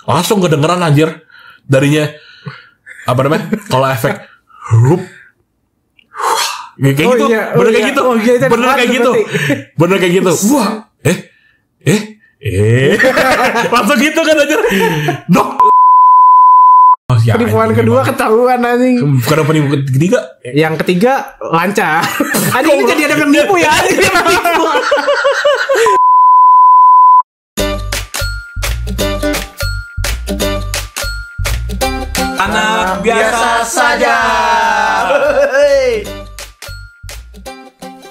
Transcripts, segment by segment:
langsung kedengeran anjir darinya apa namanya kalau efek rup kayak gitu bener kayak gitu bener kayak gitu bener kayak gitu wah langsung gitu kan anjir dok. Penipuan kedua ketahuan anjing. Bukan penipuan ketiga. Yang ketiga lancar. Anjing jadi ada yang nipu ya. Anak biasa saja.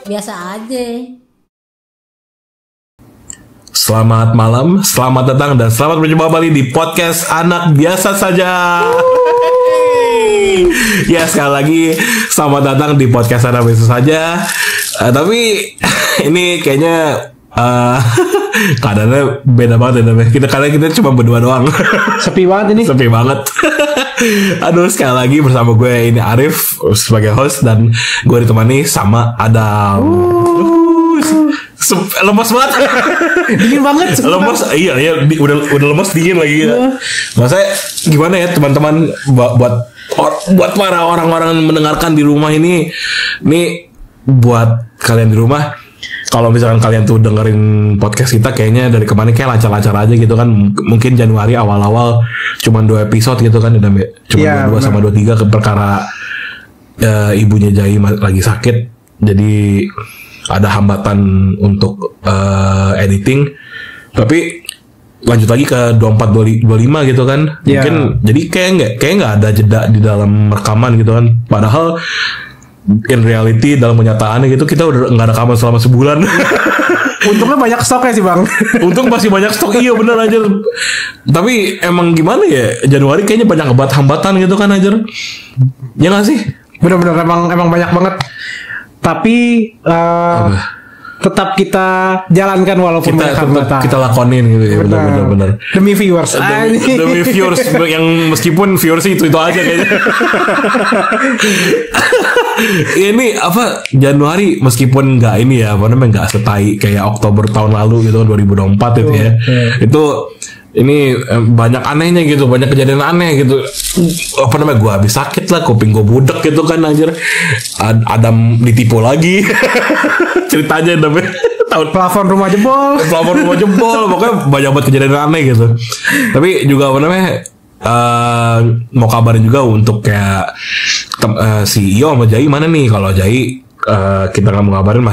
Biasa aja. Selamat malam, selamat datang dan selamat berjumpa kembali di podcast Anak Biasa Saja. Ya sekali lagi selamat datang di podcast Anak Biasa Saja. Tapi ini kayaknya keadaannya beda banget ya. Karena kita cuma berdua doang. Sepi banget ini. Sepi banget. Aduh, sekali lagi bersama gue ini Arif sebagai host dan gue ditemani sama Adam. Lemas banget. Dingin banget. Lemas, iya udah lemas dingin lagi. Maksudnya gimana ya teman-teman buat para orang-orang yang mendengarkan di rumah ini buat kalian di rumah. Kalau misalkan kalian tuh dengerin podcast kita kayaknya dari kemarin kayak lancar-lancar aja gitu kan. Mungkin Januari awal-awal cuma 2 episode gitu kan. Cuma 2 sama 23 ke perkara ibunya Jai lagi sakit. Jadi ada hambatan untuk editing. Tapi lanjut lagi ke 24 25 gitu kan. Mungkin jadi kayak nggak ada jeda di dalam rekaman gitu kan. Padahal in reality dalam kenyataannya gitu kita udah nggak rekaman selama sebulan. Untungnya banyak stoknya sih bang. Untung masih banyak stok. Iya bener aja. Tapi emang gimana ya, Januari kayaknya banyak hambatan gitu kan aja. Ya nggak sih? Bener-bener emang banyak banget. Tapi tetap kita jalankan walaupun banyak hambatan. Kita lakonin gitu ya. Bener. Demi viewers. Demi viewers yang meskipun viewers itu aja kayaknya. Ini apa Januari meskipun nggak ini ya apa namanya nggak setai kayak Oktober tahun lalu gitu 2024 itu ya. Itu ini banyak anehnya gitu, banyak kejadian aneh gitu. Apa namanya gue habis sakit lah, kuping gue budek gitu kan anjir. Adam ditipu lagi. Ceritanya namanya plafon rumah jebol. Pokoknya banyak banget kejadian aneh gitu. Tapi juga apa namanya mau kabarin juga untuk kayak si Iyo sama Jai mana nih. Kalau Jai kita nggak mau ngabarin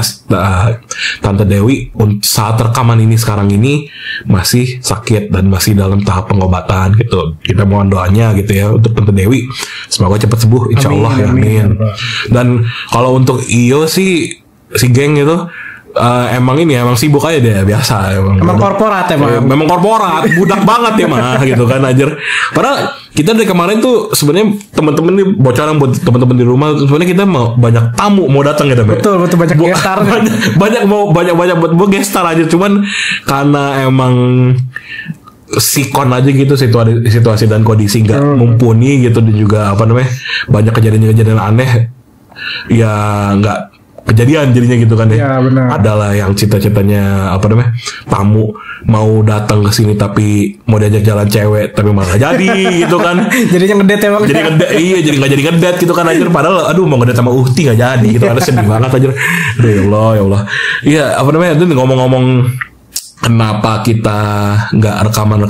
Tante Dewi saat rekaman ini sekarang ini masih sakit dan masih dalam tahap pengobatan gitu. Kita mohon doanya gitu ya untuk Tante Dewi, semoga cepat sembuh insyaallah. Amin. Dan kalau untuk Iyo si geng itu emang sibuk aja deh biasa. Emang korporat emang. Memang korporat, budak banget ya mah gitu kan anjir. Padahal kita dari kemarin tuh sebenarnya teman-teman nih bocoran buat teman-teman di rumah, sebenarnya kita mau banyak tamu mau datang gitu. Betul banyak gestar. banyak buat gestar aja, cuman karena emang sikon aja gitu situasi dan kondisi nggak mumpuni gitu, dan juga apa namanya banyak kejadian aneh ya nggak kejadian jadinya gitu kan ya. Benar. Adalah yang cita-citanya apa namanya tamu mau datang ke sini tapi mau diajak jalan cewek tapi malah jadi gitu kan. Jadinya ngedate emang. Jadi nggak jadi ngedate gitu kan anjir. Padahal aduh mau ngedate sama Uhti nggak jadi gitu. Ada sedih banget anjir. Ya Allah. Iya apa namanya itu ngomong-ngomong kenapa kita nggak rekaman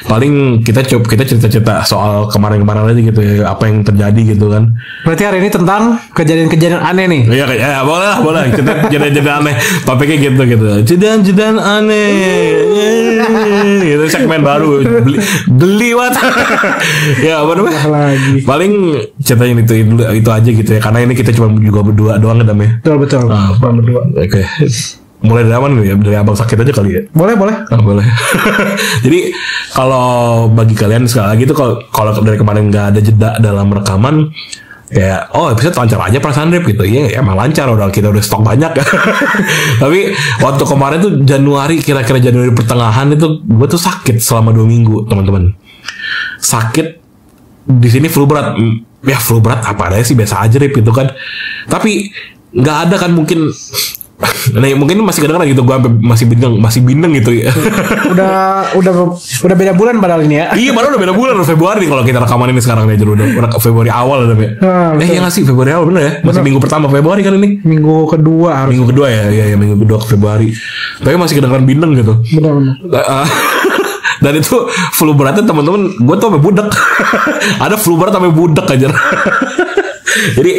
paling kita cerita-cerita soal kemarin-kemarin aja gitu ya, apa yang terjadi gitu kan. Berarti hari ini tentang kejadian-kejadian aneh nih. Iya boleh kita kejadian aneh topiknya gitu kejadian aneh itu segmen baru beli what. Ya apa namanya paling ceritanya itu aja gitu ya, karena ini kita cuma juga berdua doang kan ya. Betul cuma berdua. Oke. Mulai dari aman ya, dari abang sakit aja kali ya. Boleh. Boleh. Jadi kalau bagi kalian sekali lagi itu kalau dari kemarin nggak ada jeda dalam rekaman, kayak episode lancar aja perasaan Rip gitu. Iya emang lancar, kita udah stok banyak. Tapi waktu kemarin tuh kira-kira Januari pertengahan itu gue tuh sakit selama 2 minggu teman-teman. Sakit di sini flu berat. Ya flu berat apa adanya sih, biasa aja Rip gitu kan. Tapi nggak ada kan mungkin Nah, mungkin masih kedengeran gitu, gue masih bindeng gitu ya. udah beda bulan padahal ini ya. Iya, padahal udah beda bulan, Februari kalau kita rekaman ini sekarang nih, udah Februari awal udah. Iya nggak sih, Februari awal bener ya? Masih minggu pertama Februari kan ini? Minggu kedua harus. Minggu kedua ya, iya minggu kedua ke Februari. Tapi masih kedengeran bindeng gitu. Benar. Dan itu flu beratnya teman-teman, gue tuh sampai budak. Ada flu berat sampai budak aja. Jadi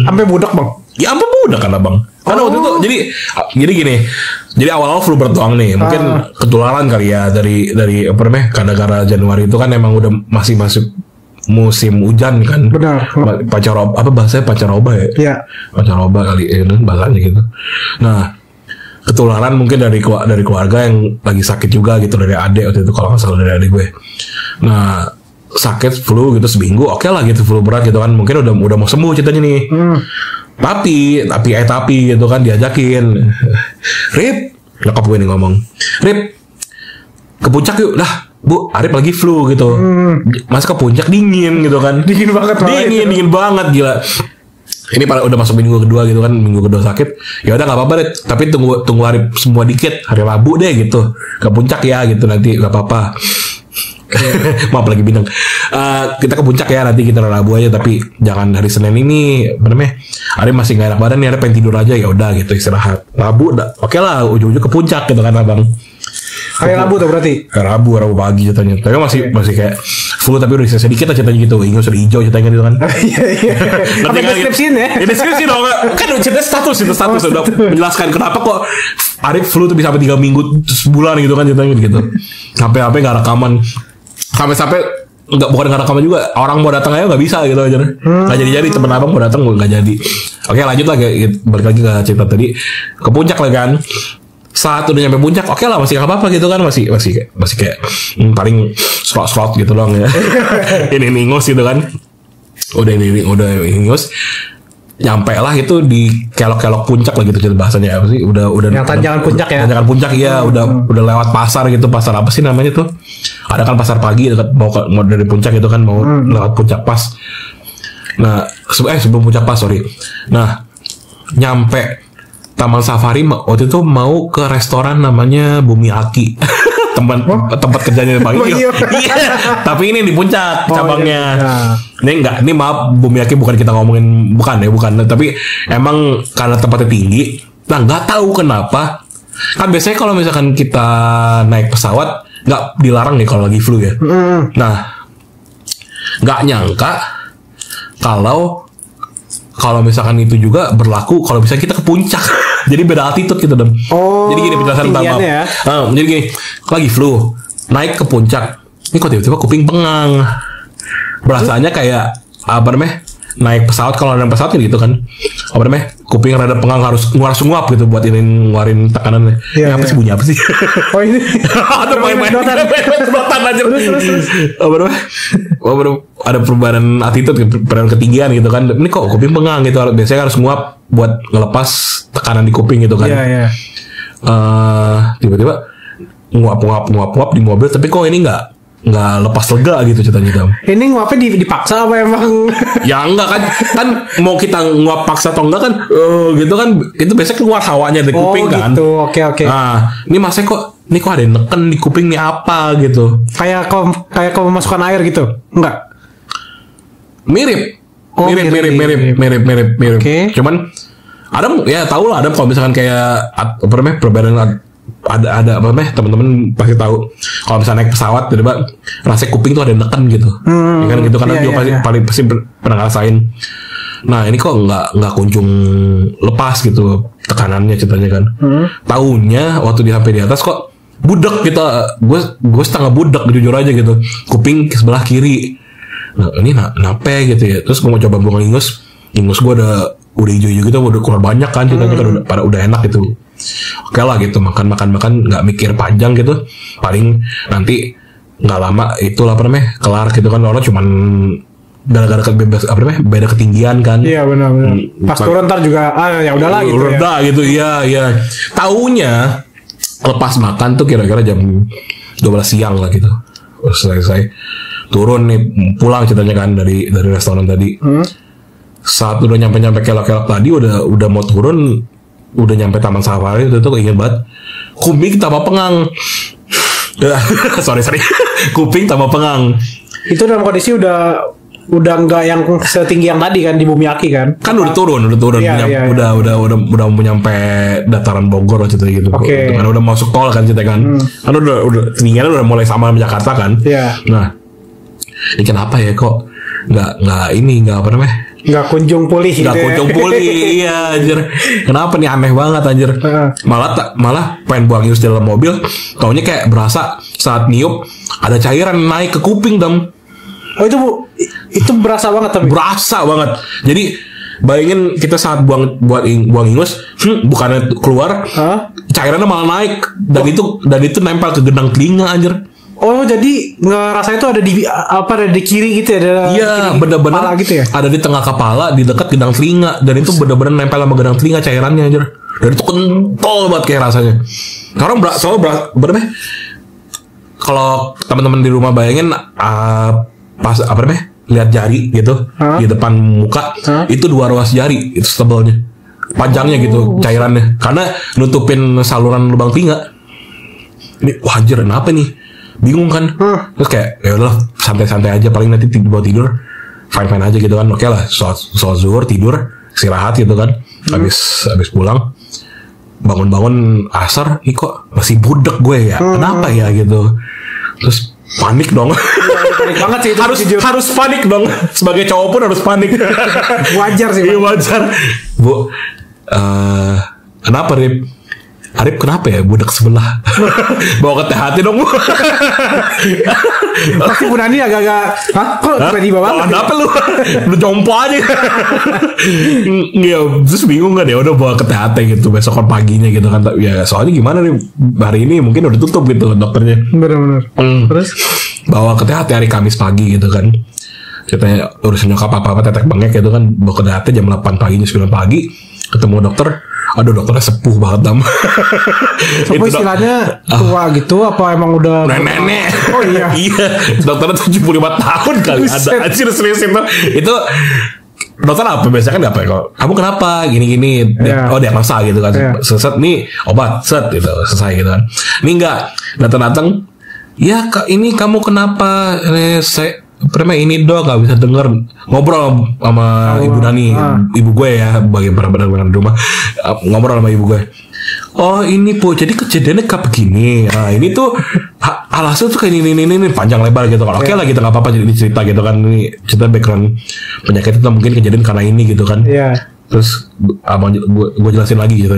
sampai budak bang. Ya sampai budak kan abang. Karena waktu itu jadi gini. Jadi awal-awal flu berat doang nih. Mungkin ketularan kali ya dari apa namanya? Gara-gara Januari itu kan emang udah masih masuk musim hujan kan. Benar. Pancaroba, apa bahasanya pancaroba ya? Iya. Pancaroba kali ya, bahasanya gitu. Nah, ketularan mungkin dari keluarga yang lagi sakit juga gitu, dari adik waktu itu kalau nggak salah, dari adik gue. Nah, sakit flu gitu seminggu, oke lah gitu, flu berat gitu kan, mungkin udah mau sembuh ceritanya nih. Tapi gitu kan diajakin, Rip, nyokap gue nih ngomong, Rip, ke puncak yuk. Lah, Bu, Arif lagi flu gitu. Mas ke puncak dingin gitu kan. Dingin banget. Dingin banget gila. Ini udah masuk minggu kedua gitu kan, minggu kedua sakit. Ya udah nggak apa-apa deh, tapi tunggu hari semua dikit, hari Rabu deh gitu, ke puncak ya gitu, nanti nggak apa-apa. Maaf lagi bintang. Kita ke puncak ya nanti, kita Rabu aja, tapi jangan hari Senin ini. Apa namanya? Hari masih nggak enak badan nih, hari pengen tidur aja, ya udah gitu istirahat. Rabu oke lah, ujung-ujung ke puncak gitu kan abang. Hari Rabu tuh berarti? Rabu pagi ceritanya. Tapi masih kayak flu, tapi udah sedikit aja ceritanya gitu. Ingus udah hijau ceritanya gitu kan. Iya. Apa deskripsiin ya? Ya deskripsi dong. Kan ceritanya status udah menjelaskan kenapa kok Arif flu tuh bisa sampai 3 minggu, sebulan gitu kan ceritanya gitu. Sampai nggak rekaman. Sampai bukan nggak rekaman juga. Orang mau datang aja nggak bisa gitu aja. Nggak jadi temen abang mau datang nggak jadi. Oke lanjut lah, balik lagi ke cerita tadi. Ke puncak lah kan. Saat udah nyampe puncak, oke lah, masih nggak apa-apa gitu kan, masih kayak paling slot gitu doang ya. ini ingus gitu kan, udah ingus, nyampe lah itu di kelok puncak lah gitu bahasanya, apa sih, udah yang tanjakan puncak ya, tanjakan puncak ya, udah lewat pasar gitu, pasar apa sih namanya tuh, ada kan pasar pagi dekat mau dari puncak itu kan, mau lewat puncak pas. Nah sebelum puncak pas, sorry. Nah nyampe Taman Safari waktu itu mau ke restoran namanya Bumi Aki. tempat kerjanya Bang Iyo. Iya. Tapi ini di puncak cabangnya. Iya. Ini maaf Bumi Aki bukan kita ngomongin, bukan. Tapi emang karena tempatnya tinggi. Nah nggak tahu kenapa. Kan biasanya kalau misalkan kita naik pesawat nggak dilarang nih kalau lagi flu ya. Nah nggak nyangka kalau misalkan itu juga berlaku kalau misalnya kita ke puncak. Jadi beda altitude gitu dong. Jadi gini penjelasan pertama. Ya? Jadi gini, lagi flu, naik ke puncak. Ini kok tiba-tiba kuping pengang. Berasanya kayak apa namanya? Naik pesawat, kalau naik pesawat gitu kan. Apa namanya? Kuping rada pengang, harus nguap gitu buat ngeluarin tekanannya. Apa sih bunyi apa sih? Oh ini. Ada main-main sedotan aja. Apa namanya? Ada perubahan altitude, perubahan ketinggian gitu kan. Ini kok kuping pengang gitu. Biasanya harus nguap buat ngelepas tekanan di kuping gitu kan. Iya. Tiba-tiba nguap di mobil, tapi kok ini nggak lepas lega gitu ceritanya. Ini nguapnya dipaksa apa emang? Ya enggak kan mau kita nguap paksa atau enggak kan gitu kan, itu biasanya keluar hawanya dari kuping kan. Oh gitu, oke. Nah ini masnya kok ada yang neken di kuping nih apa gitu. Kayak kau memasukkan air gitu? Enggak? Mirip. Okay. Cuman Adam ya tahu lah, Adam kalau misalkan kayak apa namanya perbedaan ada apa namanya, teman-teman pasti tahu kalau misalnya naik pesawat tiba-tiba rasanya kuping tuh ada yang neken gitu. Ya kan gitu, karena juga pasti pernah ngerasain. Nah ini kok nggak kunjung lepas gitu tekanannya ceritanya kan. Taunya waktu sampai di atas kok budak gitu, gue setengah budak jujur aja gitu, kuping ke sebelah kiri. Nah ini nape gitu ya. Terus gue mau coba buang ingus gue udah hijau-hijau gitu, udah keluar banyak kan ceritanya kan, udah enak gitu. Oke lah gitu, makan nggak mikir panjang gitu, paling nanti nggak lama itulah apa namanya kelar gitu kan. Orang cuman gara-gara beda ketinggian kan. Iya benar. Pas turun ntar juga ya udahlah gitu ya. Udah gitu, iya. Taunya lepas makan tuh kira-kira jam 12 siang lah gitu. Selesai turun nih pulang ceritanya kan dari restoran tadi. Saat udah nyampe kelok-kelok tadi udah mau turun, udah nyampe Taman Safari itu tuh ingat banget kuping tambah pengang. sorry kuping tambah pengang. Itu dalam kondisi udah nggak yang setinggi yang tadi kan di Bumiaki kan? Kan udah turun, Iya. udah mau nyampe dataran Bogor waktu itu gitu. Oke. Kan udah masuk tol kan cerita kan. Kan udah tingginya udah mulai sama Jakarta kan. Iya. Nah, ini kenapa ya kok nggak apa namanya? Nggak kunjung pulih. Nggak gitu ya. kunjung pulih, iya anjir. Kenapa nih aneh banget anjir. Malah pengen buang ius di dalam mobil, taunya kayak berasa saat niup ada cairan naik ke kuping dam. Oh itu berasa banget tapi. Berasa banget. Jadi bayangin kita saat buang ingus, bukannya keluar, cairannya malah naik dan itu nempel ke gendang telinga anjir. Oh jadi ngerasa itu ada di kiri gitu ya? Iya bener-bener gitu ya? Ada di tengah kepala, di dekat gendang telinga, dan itu bener-bener nempel sama gendang telinga cairannya anjir. Dan itu kental banget kayak rasanya. Sekarang bener kalau teman-teman di rumah bayangin pas lihat jari gitu di depan muka itu 2 ruas jari itu tebalnya panjangnya gitu cairannya karena nutupin saluran lubang telinga. Ini anjir kenapa nih, bingung kan. Terus kayak ya udah santai-santai aja, paling nanti bawa tidur fine aja gitu kan. Oke lah, sholat zuhur tidur istirahat gitu kan. Habis pulang bangun asar, ih kok masih budek gue ya, kenapa ya gitu. Terus panik dong. Panik banget sih itu. harus panik dong. Sebagai cowok pun harus panik. Wajar sih. Iya wajar. Bu, kenapa Arif kenapa ya budak sebelah? Bawa ke THT dong Bu. Pasti Bu Nani agak-agak kok tiba-tiba banget. Kenapa lu jompo aja. Iya, terus bingung kan ya udah bawa ke THT gitu besokan paginya gitu kan. Ya soalnya gimana nih hari ini mungkin udah tutup gitu dokternya. Benar. Terus bawa ke THT hari Kamis pagi gitu kan. Ceritanya urusan nyokap apa-apa tetek bengek gitu kan. Bawa ke THT jam 8 paginya 9 pagi ketemu dokter. Aduh dokternya sepuh banget dam. Sepuh istilahnya tua gitu apa emang udah nenek. Oh iya. Iya, dokternya 75 tahun kali. Ada anjir serius itu dokter apa biasanya kan apa ya, kalau kamu kenapa gini oh diagnosa gitu kan. Set nih obat set gitu selesai gitu kan. Ini enggak datang ya ini kamu kenapa saya ini dok gak bisa denger, ngobrol sama ibu Nani, ibu gue ya bagi benar-benar di rumah, ngobrol sama ibu gue. Oh ini Bu, jadi kejadiannya kayak begini. Nah ini tuh alasan tuh kayak ini panjang lebar gitu kan. Oke lah gitu nggak apa-apa jadi cerita gitu kan, ini cerita background penyakit itu mungkin kejadian karena ini gitu kan. Terus gue jelasin lagi gitu.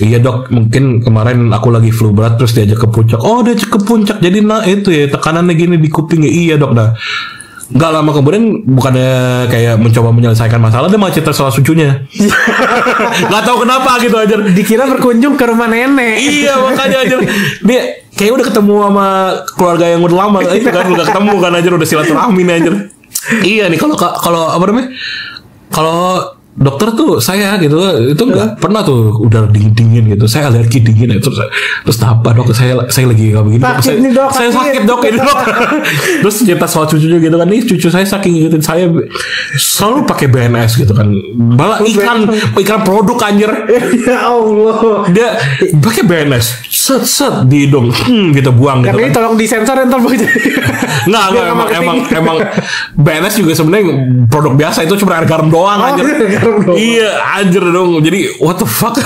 Iya dok, mungkin kemarin aku lagi flu berat terus diajak ke puncak. Oh diajak ke puncak, jadi itu ya tekanannya gini di kuping ya. Iya dok. Nah nggak lama kemudian bukannya kayak mencoba menyelesaikan masalah, dia malah cerita soal cucunya. Nggak tahu kenapa gitu aja. Dikira berkunjung ke rumah nenek. Iya makanya aja dia kayak udah ketemu sama keluarga yang udah lama itu kan, udah ketemu kan aja, udah silaturahmi nih aja. Iya nih kalau apa namanya, kalau dokter tuh saya gitu itu nggak pernah tuh udah dingin gitu, saya alergi dingin itu terus apa dok, saya lagi nggak begini saya sakit dok ini dok. Terus cerita soal cucunya gitu kan, nih cucu saya saking ngikutin saya selalu pakai BNS gitu kan, malah iklan produk anjir. Ya Allah, dia pakai BNS set di hidung gitu buang gitu kan. Ini tolong disensor ntar nggak emang BNS juga sebenarnya produk biasa, itu cuma air garam doang anjir. Iya anjir dong. Jadi what the fuck.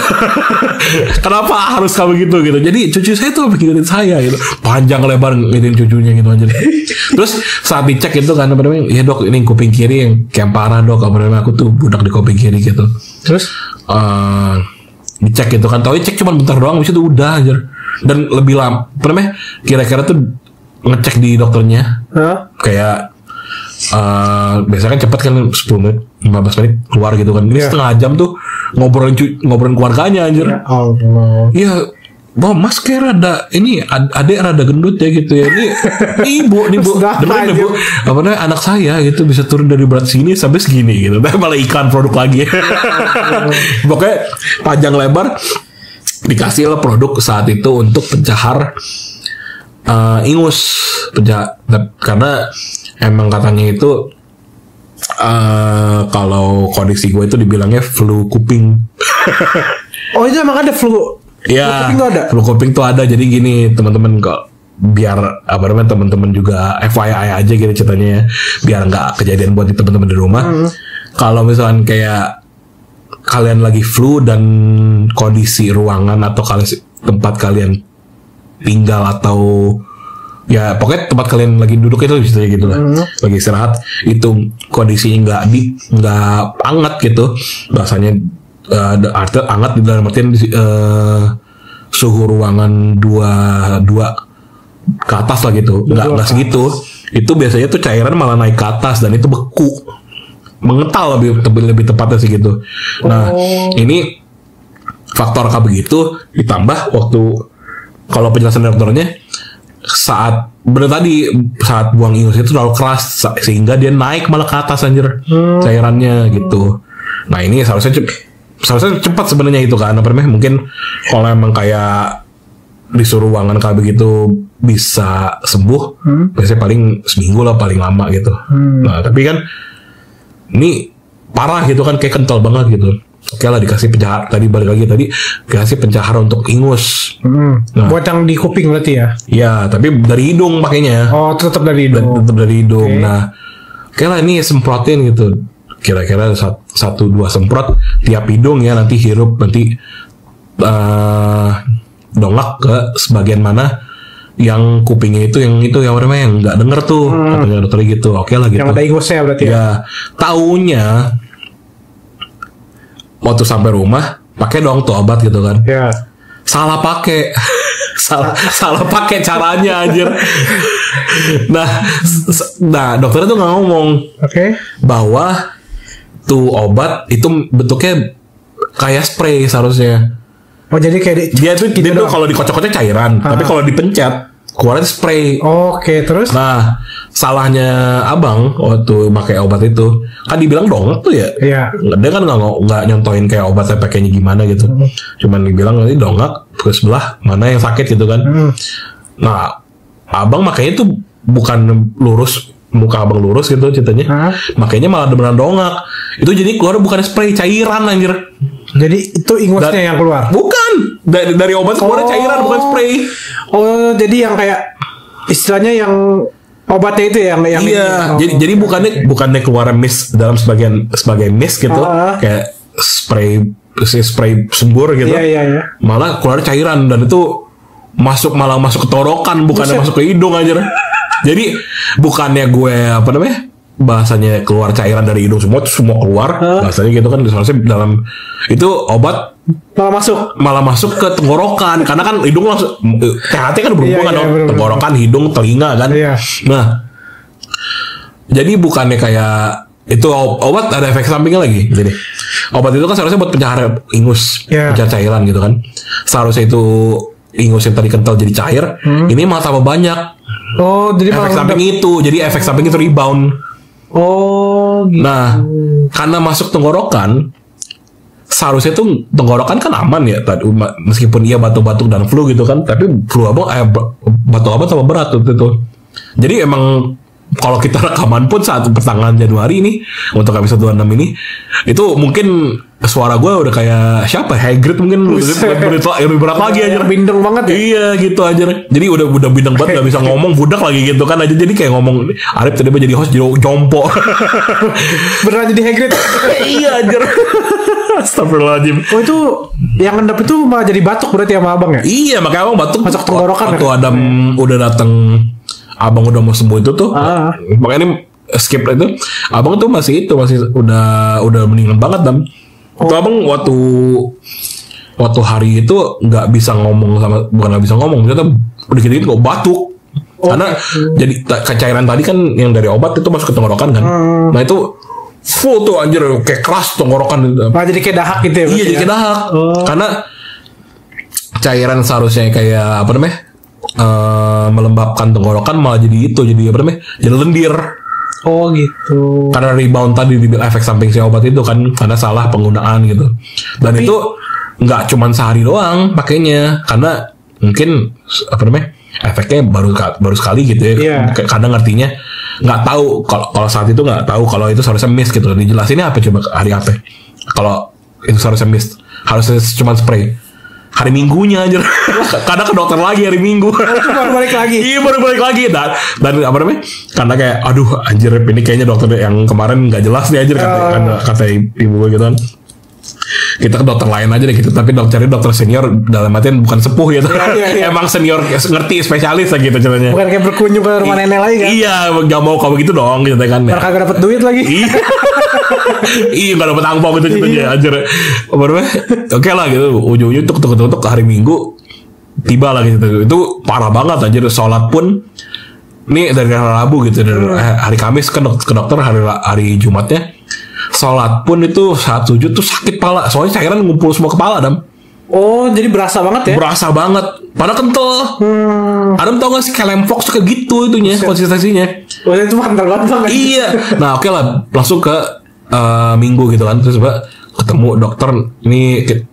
Kenapa harus kamu gitu. Jadi cucu saya tuh bikin saya gitu, panjang lebar ngikutin cucunya gitu anjir. Terus saat dicek itu kan apa namanya, ya dok ini kuping kiri yang kayak parah dok, apa namanya aku tuh budak di kuping kiri gitu. Terus dicek gitu kan, tahu cek cuma bentar doang habis itu udah anjir. Dan lebih lama apa namanya, kira-kira tuh ngecek di dokternya kayak biasanya kan cepet kan 10 menit 15 menit keluar gitu kan. Ini setengah jam tuh ngobrolin keluarganya anjir. Ya Allah. Iya, mas kayak rada ini adek rada gendut ya gitu ya. Ini ibu beneran ibu apa namanya, anak saya gitu bisa turun dari berat sini sampai segini gitu. Malah iklan produk lagi. Pokoknya panjang lebar dikasih lah produk saat itu untuk pencahar ingus, karena emang katanya itu kalau kondisi gue itu dibilangnya flu kuping. Oh itu emang ada flu. Iya, Flu kuping tuh ada. flu kuping tuh ada. Jadi gini teman-teman, kok biar apa namanya teman-teman juga FYI aja gitu ceritanya ya, biar nggak kejadian buat teman-teman di rumah. Kalau misalkan kayak kalian lagi flu dan kondisi ruangan atau tempat kalian tinggal atau ya pokoknya tempat kalian lagi duduk itu bisa gitu lah, lagi istirahat, itu kondisinya nggak hangat gitu, bahasanya arti hangat di dalam artian suhu ruangan 2 ke atas lah gitu, nggak segitu, itu biasanya tuh cairan malah naik ke atas dan itu beku, mengental lebih tepatnya sih gitu. Nah ini faktor kayak begitu ditambah waktu kalau penjelasan dokternya saat buang ingus itu terlalu keras sehingga dia naik malah ke atas anjir cairannya gitu. Nah ini seharusnya cepat sebenarnya itu kan apa namanya, mungkin kalau emang kayak disuruh ruangan kayak begitu bisa sembuh biasanya paling seminggu lah paling lama gitu. Nah tapi kan ini parah gitu kan, kayak kental banget gitu. Oke lah dikasih pencahar, dikasih pencahar untuk ingus. Nah, buat yang di kuping berarti ya? Iya, tapi dari hidung pakainya. Oh, tetap dari hidung. Tetap dari hidung. Okay. Nah, oke lah ini semprotin gitu. Kira-kira 1-2 semprot tiap hidung ya, nanti hirup, nanti dongak ke sebagian mana yang kupingnya itu yang namanya yang nggak denger tuh katanya dokter gitu. Oke lah gitu. Yang ada ingusnya berarti ya? Taunya waktu sampai rumah pakai dong tuh obat gitu kan. Ya. Salah pakai. salah pakai caranya anjir. Nah dokternya tuh nggak ngomong bahwa tuh obat itu bentuknya kayak spray seharusnya. Oh jadi kayak dia tuh kalau dikocok-kocok cairan, tapi kalau dipencet keluarnya spray. Oke, terus? Nah, salahnya abang waktu pakai obat itu kan dibilang dongak tuh ya. Iya. Dia kan nggak nyontoin kayak obatnya pakainya gimana gitu. Cuman dibilang nanti dongak ke sebelah mana yang sakit gitu kan. Nah, abang makanya tuh bukan lurus, muka abang lurus gitu ceritanya. Makanya malah beneran dongak. Itu jadi keluar bukan spray, cairan anjir. Jadi itu ingusnya yang keluar? Bukan. Dari obat keluar cairan bukan spray. Oh, jadi yang kayak istilahnya yang obatnya itu yang iya. Jadi bukannya keluar mist dalam sebagai mist gitu, kayak spray sembur gitu. Iya. Malah keluar cairan dan itu malah masuk ke tenggorokan, bukannya masuk ke hidung aja. Jadi bukannya gue apa namanya? Bahasanya keluar cairan dari hidung semua keluar, bahasanya gitu kan, seharusnya dalam itu obat malah masuk ke tenggorokan karena kan hidung langsung THT kan berhubungan dong, tenggorokan, hidung, telinga kan. Nah jadi bukannya kayak itu obat ada efek sampingnya lagi. Jadi obat itu kan seharusnya buat pencahar ingus, pencahar cairan gitu kan, seharusnya itu ingus yang tadi kental jadi cair, ini malah tambah banyak. Oh jadi efek samping itu, jadi efek samping itu rebound. Oh gitu. Nah karena masuk tenggorokan, seharusnya tuh tenggorokan kan aman ya tadi, meskipun iya batuk-batuk dan flu gitu kan, tapi flu abang batuk abang tambah berat tuh. Jadi emang kalau kita rekaman pun saat pertengahan Januari ini untuk episode 26 ini, itu mungkin suara gue udah kayak siapa? Hagrid mungkin lebih berat lagi aja. Bindeng banget ya? Iya gitu aja. Jadi udah bindeng banget, gak bisa ngomong, budak lagi gitu kan aja. Jadi kayak ngomong Arif tiba-tiba jadi host jompo. Beneran jadi Hagrid? Iya aja. Astagfirullahaladzim. Oh itu yang ngendap itu malah jadi batuk berarti sama abang ya? Iya makanya abang batuk masuk tenggorokan. Waktu Adam udah datang, abang udah mau sembuh itu tuh, makanya ini skip itu. Abang tuh masih udah mendingan banget dan itu abang waktu hari itu nggak bisa ngomong bukan nggak bisa ngomong, ternyata dikit-dikit kok batuk. Karena jadi cairan tadi kan yang dari obat itu masuk ke tenggorokan kan. Nah itu full tuh anjir, kayak keras tenggorokan. Jadi kayak dahak gitu ya? Iya jadi kayak dahak. Karena cairan seharusnya kayak apa namanya, melembabkan tenggorokan malah jadi apa namanya, jadi lendir. Oh gitu. Karena rebound tadi di efek samping si obat itu kan, karena salah penggunaan gitu. Dan itu nggak cuma sehari doang pakainya, karena mungkin apa namanya, efeknya baru sekali gitu ya. Kadang artinya nggak tahu, kalau saat itu nggak tahu kalau itu seharusnya miss gitu. Dijelasinnya apa coba hari apa? Kalau itu seharusnya miss. harusnya cuma spray. Hari Minggunya aja. Kadang ke dokter lagi hari Minggu. Itu baru balik lagi. Iya baru balik lagi. Dan apa namanya? Karena kayak aduh anjir ini kayaknya dokter yang kemarin gak jelas nih anjir kata ibu gue gitu kan. Kita ke dokter lain aja deh gitu. Tapi cari dokter senior dalam artian bukan sepuh gitu. Iya. Emang senior ngerti spesialis lah gitu ceritanya. Bukan kayak berkunjung ke rumah nenek lagi kan. Iya gak mau kau begitu dong gitu kan. Karena kagak dapet duit lagi. Iya gak dapet angpau gitu ceritanya anjir. Oke lah gitu. Ujung-ujung tuk hari Minggu tiba lah gitu. Itu parah banget anjir. Sholat pun ini dari hari Rabu gitu. Hari Kamis kan ke dokter hari Jumatnya. Sholat pun itu saat sujud tuh sakit pala. Soalnya cairan ngumpul semua kepala Dam. Oh jadi berasa banget ya. Berasa banget. Padahal kental. Adam tau gak sih kayak lemfox kayak gitu itunya konsistensinya. Oh itu mantel banget bang. Iya. Nah oke lah langsung ke Minggu gitu kan. Terus ketemu dokter. Ini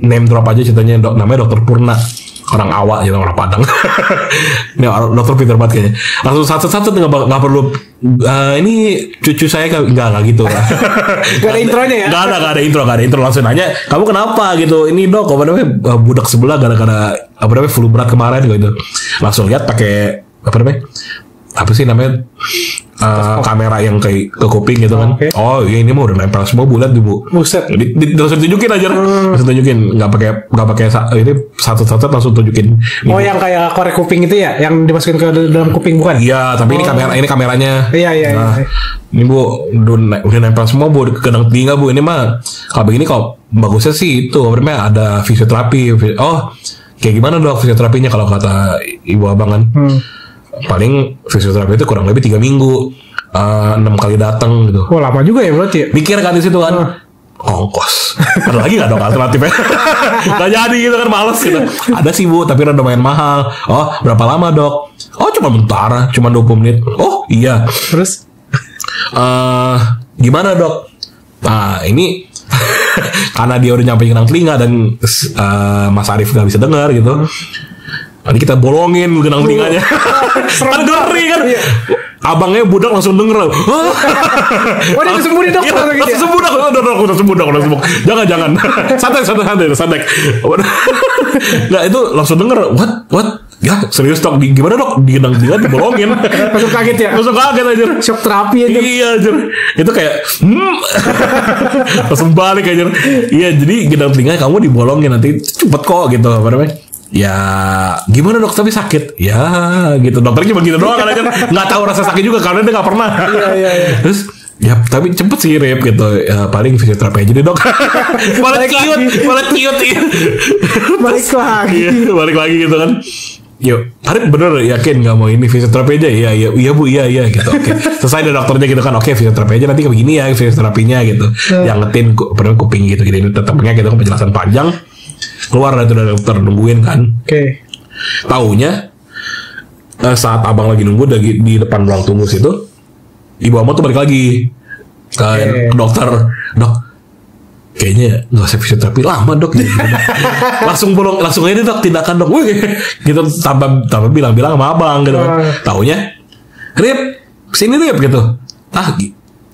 name drop aja ceritanya. Namanya dokter Purna. Orang awak gitu, orang Padang. Ini dokter pintar banget kayaknya. Langsung satu-satu nggak perlu ini cucu saya nggak gitu. Gak ada intronya ya? Gak ada intro langsung nanya kamu kenapa gitu. Ini dok apa namanya budak sebelah gara-gara apa namanya flu berat kemarin gitu. Langsung lihat pakai apa namanya apa sih namanya kamera yang kayak ke kuping gitu kan. Okay. Oh iya ini mah udah nempel semua bulat tuh bu. Buset. Langsung tunjukin aja. Langsung tunjukin. Nggak pakai ini satu-satu langsung tunjukin. Oh yang kayak korek kuping itu ya, yang dimasukin ke dalam kuping bukan? Iya tapi ini kameranya. Iya. Nah, ini bu udah nempel semua bu ke gedang telinga bu. Ini mah kalau begini kok bagusnya sih itu namanya ada fisioterapi. Oh kayak gimana dok fisioterapinya kalau kata ibu abang kan? Paling fisioterapi itu kurang lebih 3 minggu 6 kali datang gitu. Oh lama juga ya berarti. Mikir kan di situ kan. Ongkos. Ada lagi nggak dok alternatifnya? Gak jadi gitu kan males gitu. Ada sih bu tapi udah lumayan mahal. Oh berapa lama dok? Oh cuma bentar, cuma 20 menit. Oh iya. Terus? Gimana dok? Nah ini karena dia udah nyampe genang telinga dan Mas Arif gak bisa dengar gitu. Nanti kita bolongin genang telinganya. Kan ngeri kan. Abangnya budak langsung denger. Oh dia udah sembuh nih dok. Udah sembuh dok. Jangan. Santai. Nggak itu langsung denger. What? Ya serius dok. Gimana dok? Di genang telinga dibolongin. Langsung kaget ya. Langsung kaget aja. Shock terapi aja. Iya aja. Itu kayak langsung balik aja. Iya jadi genang telinga kamu dibolongin nanti cepet kok gitu apa namanya. Ya gimana dok tapi sakit ya gitu dokternya begitu doang kan nggak tahu rasa sakit juga karena dia nggak pernah. Iya. Terus ya tapi cepet sih Rip gitu ya, paling fisioterapi aja deh dok. Malah cute balik lagi gitu kan. Yuk, Arif bener yakin nggak mau ini fisioterapi aja? Iya bu, iya gitu. Oke, selesai deh dokternya gitu kan. Oke, fisioterapi aja nanti kayak begini ya fisioterapinya gitu. Yang ngetin kuping gitu. Ini tetapnya gitu kan penjelasan panjang. Keluar dari dokter nungguin kan. Oke. Taunya saat abang lagi nunggu di depan ruang tunggu situ, ibu Amo tuh balik lagi ke dokter. Dok, kayaknya nggak usah fisioterapi lama dok. Gitu. langsung ini dok tindakan dok. Wih, gitu tanpa bilang sama abang gitu. Taunya, Rip, sini Rip gitu.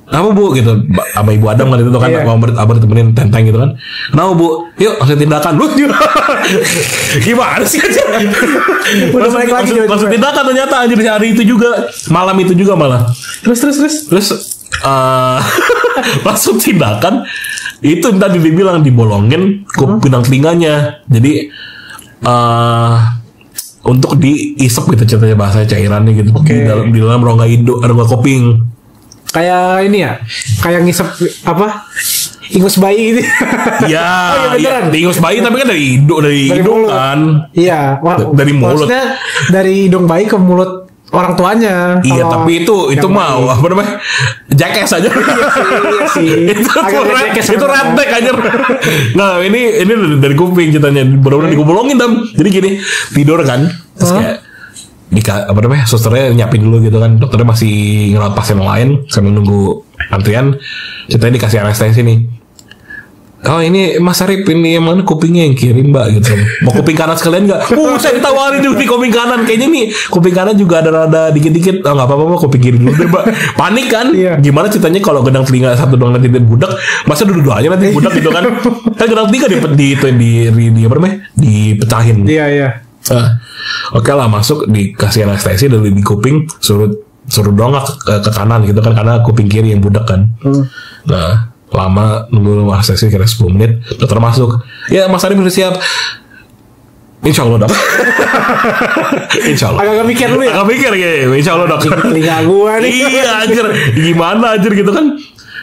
Apa bu gitu sama ibu Adam kan itu kan abang temenin tenteng gitu kan. Kenapa bu? Yuk langsung tindakan lu. Gimana sih aja? Langsung tindakan ternyata anjir hari itu juga malam itu juga malah. Terus langsung tindakan itu tadi dibilang dibolongin kuping telinganya. Jadi untuk diisep gitu ceritanya bahasa cairannya gitu di dalam rongga kuping. Kayak ini ya, kayak ngisep apa? Ingus bayi gitu. Iya, ingus bayi tapi kan dari hidung kan. Iya, dari mulut. Maksudnya dari hidung bayi ke mulut orang tuanya. Iya, tapi itu mau apa namanya? Jackass aja. Iya sih. itu redneck aja. Nah, ini dari kuping ceritanya. Benar-benar dibolongin dam. Jadi gini, tidur kan. Terus kayak apa namanya susternya nyiapin dulu gitu kan, dokternya masih ngerawat pasien lain sambil nunggu antrian, ceritanya dikasih anestesi nih. oh ini Mas Arif ini yang mana kupingnya yang kiri mbak gitu. Mau kuping kanan sekalian nggak? Saya ditawarin di kuping kanan. Kayaknya nih kuping kanan juga ada rada dikit-dikit. Oh nggak apa-apa mau kuping kiri dulu deh mbak. Panik kan? Gimana ceritanya kalau gedang telinga satu doang nanti budak, masa dua-duanya nanti budak gitu kan? Kan gedang telinga di apa namanya? Dipecahin. Iya. Oke lah masuk dikasih anestesi dari di kuping suruh dongak ke kanan gitu kan karena kuping kiri yang budak kan. Nah lama nunggu anestesi kira 10 menit dokter masuk ya Mas Arif udah siap Insya Allah dok. Insya Allah agak mikir dulu ya Insya Allah dok telinga gua nih. iya anjir gimana anjir gitu kan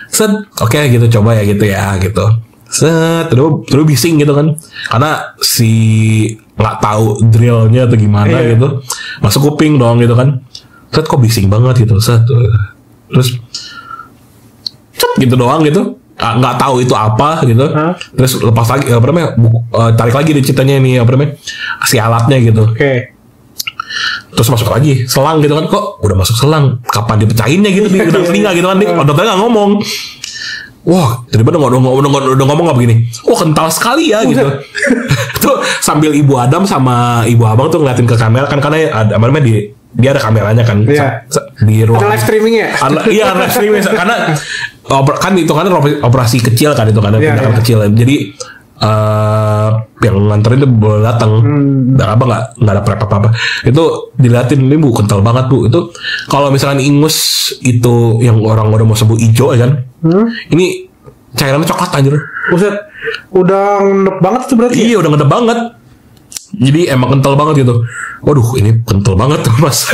set oke gitu coba ya gitu set terus bising gitu kan karena si nggak tahu drillnya atau gimana gitu masuk kuping dong gitu kan set kok bising banget gitu set terus gitu doang gitu nggak tahu itu apa gitu terus lepas lagi apa namanya tarik lagi di ceritanya ini apa namanya si alatnya gitu terus masuk lagi selang gitu kan kok udah masuk selang kapan dipecahinnya gitu di gedang telinga gitu kan dokternya nggak ngomong wah tiba-tiba udah ngomong apa begini wah kental sekali ya gitu tuh sambil ibu Adam sama ibu abang tuh ngeliatin ke kamera kan karena ada apa namanya dia ada kameranya kan di ruang ada live streaming ya iya live streaming karena kan itu kan operasi kecil kan itu kan tindakan kecil jadi yang nganterin itu boleh datang dan apa nggak ada prep apa itu diliatin ini bu kental banget bu itu kalau misalkan ingus itu yang orang udah mau sembuh hijau kan ini cairannya coklat anjir Buset udah ngedep banget tuh berarti iya udah ngedep banget jadi emang kental banget gitu. Waduh ini kental banget tuh mas.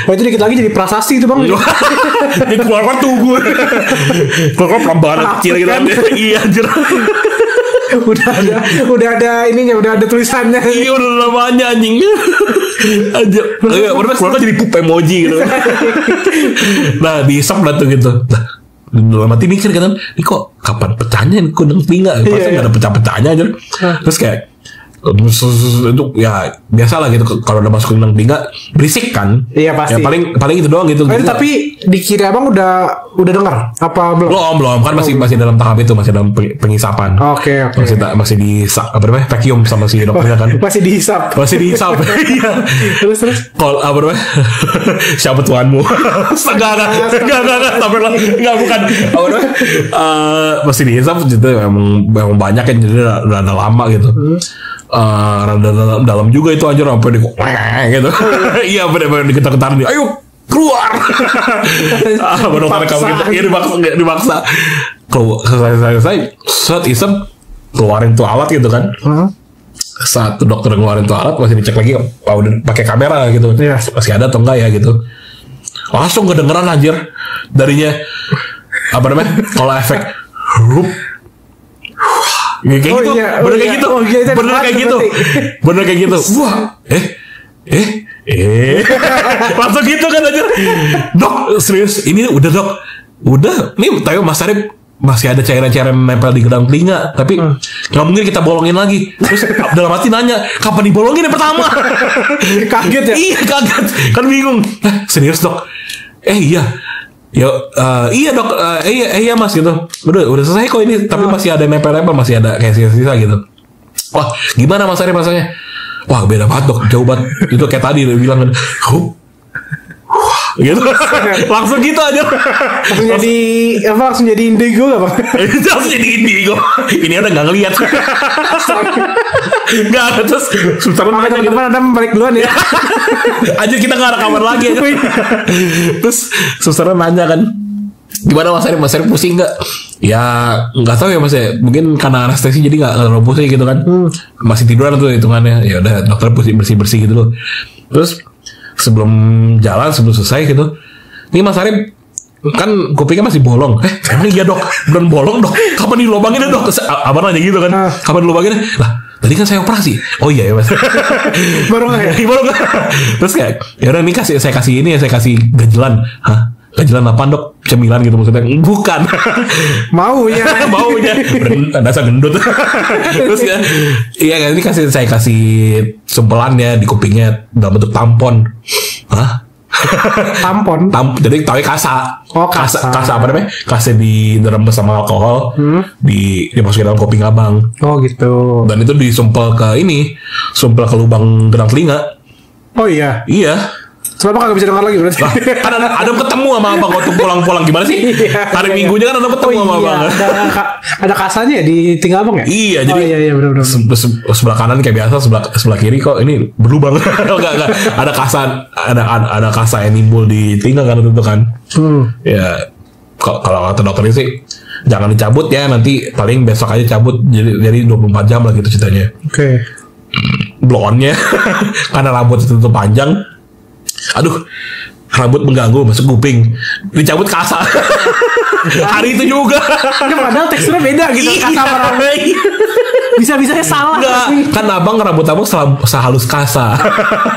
Wah itu dikit lagi jadi prasasti itu bang. Ini keluar tunggu. Keluar pelambaran kecil gitu kan. Iya anjir. udah ada ininya, udah ada tulisannya. Iya udah namanya anjing. Anjir. Udah keluar jadi pup emoji gitu. Nah diisap lah tuh gitu. Dalam hati mikir kan, ini kok kapan pecahnya ini kudang telinga? Pasti nggak ada pecah-pecahnya aja. Terus kayak itu ya biasa lah gitu kalau udah masuk ke dalam telinga berisik kan iya pasti ya paling itu doang gitu, gitu. Tapi di kiri abang udah dengar apa belum kan masih dalam tahap itu masih dalam pengisapan oke. masih di apa namanya vacuum sama si dokternya kan masih dihisap iya terus kalau apa namanya siapa tuanmu enggak sampai lah enggak bukan apa namanya masih dihisap gitu memang banyak kan jadi udah lama gitu dalam juga itu aja sampai di gitu. Iya benar-benar diketar-ketar dia. Ayo keluar. Baru kamu gitu. Iya dipaksa. Keluar selesai set isep keluarin tuh alat gitu kan. Saat dokter ngeluarin tuh alat masih dicek lagi udah pakai kamera gitu. Masih ada atau enggak ya gitu. Langsung kedengeran anjir darinya apa namanya? Kalau efek kayak gitu, bener kayak gitu. Wah, langsung gitu kan aja. Dok, serius, ini udah dok, udah. Nih, tapi Mas Arif masih ada cairan-cairan nempel di gedang telinga, tapi nggak mungkin kita bolongin lagi. Terus dalam hati nanya, kapan dibolongin yang pertama? Kaget ya? Iya kaget, kan bingung. Serius dok? Iya. Iya dok, iya mas gitu. Udah selesai kok ini, tapi masih ada nempel-nempel, masih ada kayak sisa-sisa gitu. Wah, gimana mas Arif rasanya? Wah, beda banget dok, jauh banget. Itu kayak tadi dia bilang kan, gitu. Langsung gitu aja. Langsung jadi indigo gak pak? Langsung jadi indigo. Ini udah nggak ngeliat. Nggak ada terus. Susteran nanya gitu. Teman-teman ada balik duluan ya. Aja kita nggak rekaman lagi aja. Terus susteran nanya kan, gimana mas Arif pusing nggak? Ya nggak tahu ya mas ya. Mungkin karena anestesi jadi nggak terlalu pusing gitu kan. Masih tiduran tuh hitungannya. Ya udah dokter bersih gitu loh. Terus sebelum selesai gitu, ini Mas Arif kan kupingnya masih bolong. Emang iya dok, belum bolong dok. Kapan dilobangin dok? Abang nanya gitu kan. Kapan dilobangin? Lah, tadi kan saya operasi. Oh iya ya mas. Baru nggak ya? Baru nggak. Terus kayak, ya udah ini saya kasih gajelan. Hah? Gajelan apa dok? Cemilan gitu maksudnya? Bukan. Maunya. Dasar gendut. Terus ya, iya ini saya kasih sumpelannya di kupingnya dalam bentuk tampon. Hah? Tampon. Jadi tahu kasa. Oh, kasa. Kasa apa namanya? Kasa dirembes sama alkohol, dimasukin dalam kopi ngabang. Oh gitu. Dan itu disumpel ke lubang gerang telinga. Oh iya. Iya. Kenapa kagak bisa dengar lagi berarti? Nah, kan ada ketemu sama abang waktu pulang-pulang gimana sih? Hari Minggunya kan ada ketemu sama abang. Ada kasanya ya di tinggal abang ya? Iya, jadi iya benar-benar. Sebelah kanan kayak biasa, sebelah kiri kok ini berlubang. Enggak. Ada kasa yang nimbul di telinga kan itu kan. Ya kalau kata dokternya sih jangan dicabut ya, nanti paling besok aja cabut jadi 24 jam lah gitu ceritanya. Oke. Blow-on-nya karena rambut itu panjang. Aduh, rambut mengganggu masuk kuping, dicabut kasa. Hari itu juga. Padahal teksturnya beda gitu, kasa sama rambut. Bisa-bisanya salah. Enggak, kan rambut abang sehalus kasa.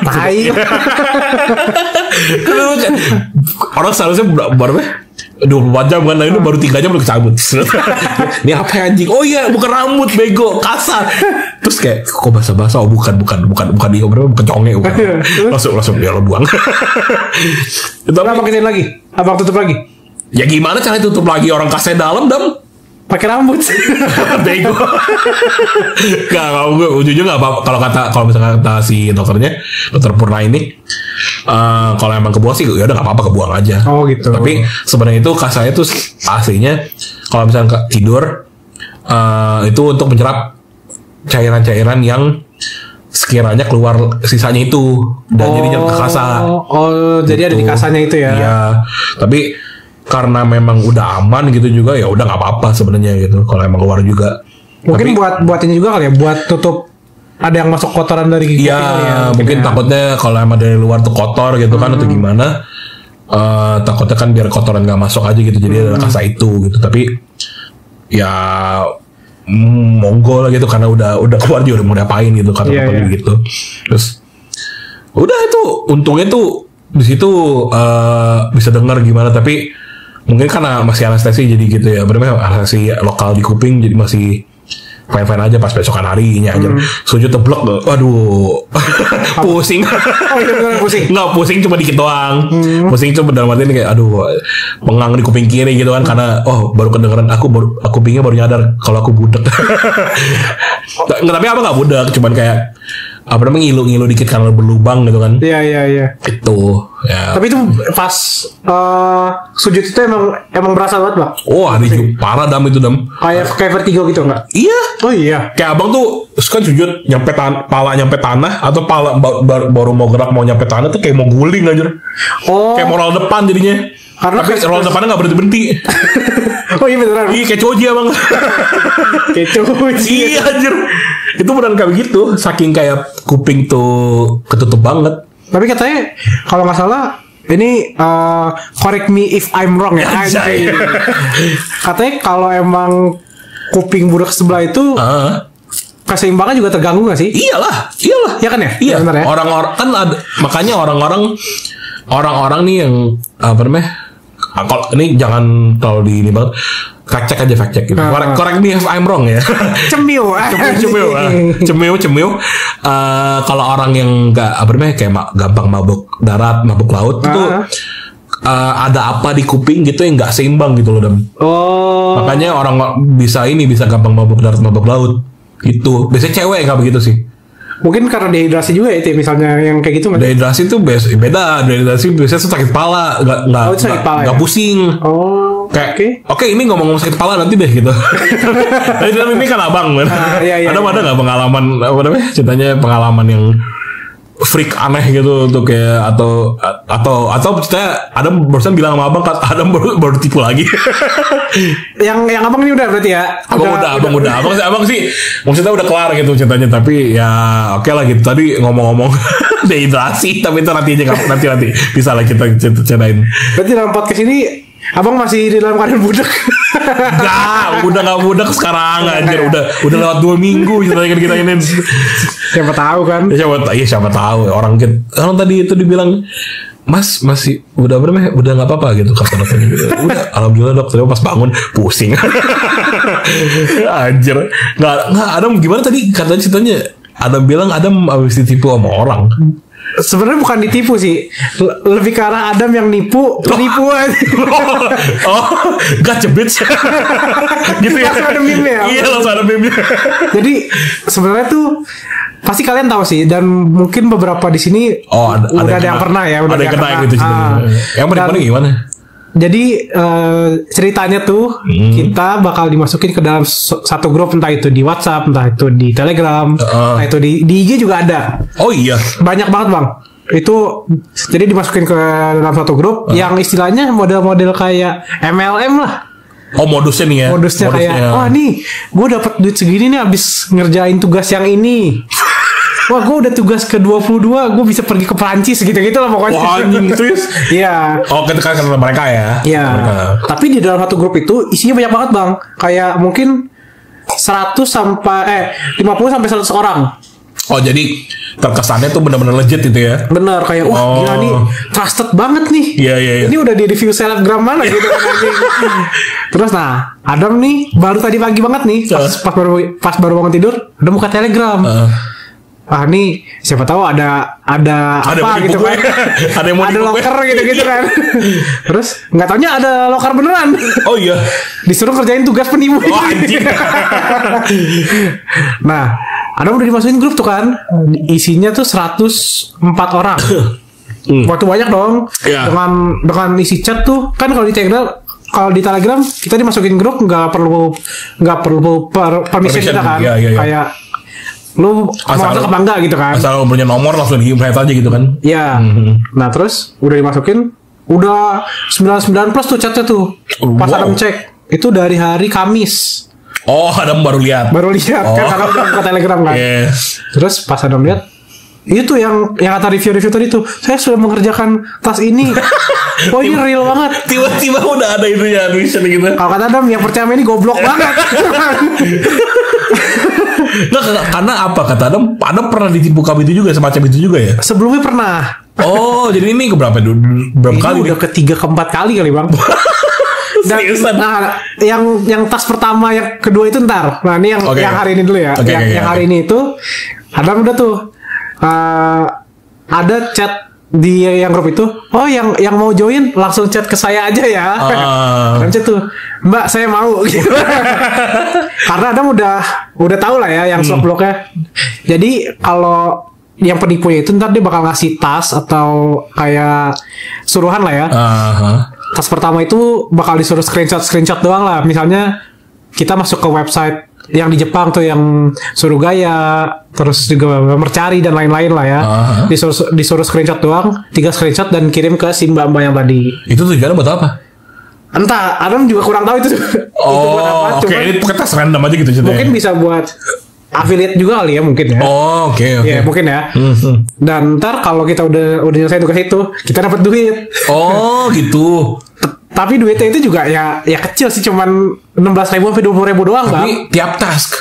Tai. Orang seharusnya berapa? 24 jam kan, ini baru 3 jam udah kecabut. Ini apa ya anjing? Oh iya, bukan rambut, bego, kasar. Terus kayak kok basah-basah? Oh bukan dia, bukan conge, bukan. Langsung dia lo buang. Itu apa paketin lagi? Abang tutup lagi? Ya gimana cara tutup lagi, orang kasnya dalam dam? Pakai rambut. Bego. Gak, jujur gak apa. Kalau misalnya kata si dokter Purna ini, kalau emang kebuang sih ya udah gak apa-apa, kebuang aja. Oh gitu. Tapi sebenarnya itu kasanya tuh aslinya kalau misalnya tidur itu untuk menyerap cairan-cairan yang sekiranya keluar sisanya itu dan jadinya ke kasa. Oh, jadi ada di kasanya itu ya. Iya. Tapi karena memang udah aman gitu juga ya udah nggak apa-apa sebenarnya gitu kalau emang keluar juga. Mungkin buat ini juga kali ya, buat tutup ada yang masuk kotoran dari gigi. Iya, mungkin takutnya kalau emang dari luar tuh kotor gitu kan atau gimana, takutnya kan biar kotoran nggak masuk aja gitu, jadi ada kasa itu gitu. Tapi ya monggo lah gitu karena udah keluar juga udah mau diapain gitu kata gitu. Terus udah itu untungnya tuh di situ bisa dengar gimana, tapi mungkin karena masih anestesi jadi gitu ya, benar anestesi lokal di kuping jadi masih fine-fine aja. Pas besokan harinya aja sujud teblek, waduh. Pusing. Oh iya pusing. Nggak pusing cuma dikit doang. Pusing cuma dalam arti kayak aduh pengang di kuping kiri gitu kan, karena baru kedengeran aku kupingnya baru nyadar kalau aku budek. Nggak, tapi apa nggak budek, cuman kayak apa namanya ngilu dikit karena berlubang gitu kan. Iya. Itu ya. Tapi itu pas sujud itu emang berasa banget, Bang. Oh, parah dam itu dam. Kayak vertigo gitu enggak? Iya. Oh iya. Kayak abang tuh kan sujud pala nyampe tanah atau pala baru mau gerak mau nyampe tanah tuh kayak mau guling aja. Oh. Kayak mau roll depan jadinya. Tapi roll depannya nggak berhenti. Oh iya beneran. Iya kayak coji abang. Kayak coji. Iya anjir. Itu beneran kayak gitu. Saking kayak kuping tuh ketutup banget. Tapi katanya kalau nggak salah ini correct me if I'm wrong ya. Katanya kalau emang kuping budak sebelah itu keseimbangan juga terganggu nggak sih? Iyalah. Ya kan ya? Iya. Bener ya? Orang-orang kan ada, makanya orang-orang nih yang apa namanya? Kalau ini jangan terlalu di ini banget. Cek aja fact check gitu. Correct me if I'm wrong ya. Cemil. Kalau orang yang nggak apa namanya kayak gampang mabuk darat, mabuk laut itu ada apa di kuping gitu yang nggak seimbang gitu loh Dam. Oh. Makanya orang bisa gampang mabuk darat, mabuk laut gitu. Biasanya cewek nggak begitu sih. Mungkin karena dehidrasi juga ya, misalnya yang kayak gitu. Dehidrasi itu beda. Dehidrasi biasanya sakit kepala, nggak pusing. Oh. Kayak oke, ini ngomong sakit kepala nanti deh gitu. Tapi ini kan abang kan. Ada nggak pengalaman apa namanya? Ceritanya pengalaman yang freak aneh gitu untuk kayak atau ceritanya ada barusan bilang sama abang, Adam baru tipu lagi. yang abang ini udah berarti ya? Abang udah. Abang sih maksudnya udah kelar gitu ceritanya, tapi ya oke lah gitu. Tadi ngomong-ngomong dehidrasi, tapi itu nanti bisa lah kita ceritain. Berarti dalam podcast ini abang masih di dalam keadaan budak? Udah gak budak sekarang anjir. Udah lewat 2 minggu ceritanya kita ini. Siapa tahu kan? Siapa tahu orang tadi itu dibilang Mas masih udah nggak apa-apa gitu kata dokternya gitu. Udah alhamdulillah dok, pas bangun pusing. Anjir. Nggak Adam gimana tadi katanya ceritanya? Adam bilang Adam habis ditipu sama orang. sebenarnya bukan ditipu sih, lebih ke arah Adam yang nipu penipuan. Gak cebit gitu ya. Langsung ada meme-nya. Iya, langsung ada meme-nya. Jadi sebenarnya tuh pasti kalian tahu sih, dan mungkin beberapa di sini udah ada yang pernah ya, udah ada yang kena gitu. Yang penipuannya gimana? Jadi ceritanya tuh kita bakal dimasukin ke dalam satu grup, entah itu di WhatsApp, entah itu di Telegram, entah itu di IG juga ada. Oh iya. Banyak banget bang. Itu jadi dimasukin ke dalam satu grup yang istilahnya model-model kayak MLM lah. Oh modusnya nih ya. Modusnya kayak, wah nih gue dapat duit segini nih abis ngerjain tugas yang ini. Wah gue udah tugas ke-22, gue bisa pergi ke Perancis gitu-gitu lah pokoknya. Wah anjing itu ya. Iya. Oh ketika mereka ya. Iya. Tapi di dalam satu grup itu isinya banyak banget bang. Kayak mungkin 50 sampai 100 orang. Oh jadi terkesannya tuh benar-benar legit itu ya. Bener kayak wah gila nih trusted banget nih. Iya. Ini udah di review selebgram mana gitu kan. Terus nah Adam nih baru tadi pagi banget nih pas baru bangun tidur udah buka Telegram. Nih siapa tahu ada apa gitu kan. Ada loker gitu kan. Terus nggak taunya ada loker beneran. Oh iya. Disuruh kerjain tugas penipu. Oh anjing. Nah Adam udah dimasukin grup tuh kan. Isinya tuh 104 orang. Waktu banyak dong. Dengan isi chat tuh kan kalau di Telegram kita dimasukin grup nggak perlu permission kita kan. Kayak lu mau masuk apa enggak gitu kan. Asal lu punya nomor langsung di-invite aja gitu kan. Iya. Nah terus udah dimasukin, udah 99 plus tuh chatnya tuh. Pas Adam cek itu dari hari Kamis. Oh Adam baru lihat kan karena udah buka Telegram kan. Terus pas Adam lihat itu yang kata review tadi tuh, saya sudah mengerjakan tas ini. Oh ini real banget. Tiba-tiba udah ada itu ya tulisan gitu. Kalau kata Adam yang percaya ini goblok banget. Nggak, karena apa kata Adam pernah ditipu kami itu juga, semacam itu juga ya. Sebelumnya pernah. Oh jadi ini berapa kali? Udah ketiga keempat kali bang. Dan, nah yang tas pertama yang kedua itu ntar. Nah ini yang hari ini dulu ya. Yang hari ini itu Adam udah tuh ada chat di yang grup itu. Oh yang mau join langsung chat ke saya aja ya. Dan chat tuh, Mbak saya mau gitu. Karena Adam udah tahu lah ya yang slot bloknya. Jadi kalau yang penipunya itu ntar dia bakal ngasih tas atau kayak suruhan lah ya. Tas pertama itu bakal disuruh screenshot doang lah. Misalnya kita masuk ke website yang di Jepang tuh yang suruh gaya, terus juga mercari dan lain-lain lah ya. Disuruh screenshot doang, 3 screenshot dan kirim ke si mbak-mbak yang tadi. Itu tujuannya buat apa? Entah, Adam juga kurang tahu itu. Oh, oke, ini pakai tes random aja gitu ceritanya. Mungkin bisa buat affiliate juga kali ya mungkin ya. Oh, oke. Ya mungkin ya. Dan ntar kalau kita udah nyelesain tugas itu, kita dapat duit. Oh, gitu. Tapi duitnya itu juga ya kecil sih, cuman 16.000 sampai 20.000 doang. Tapi bang. tiap task.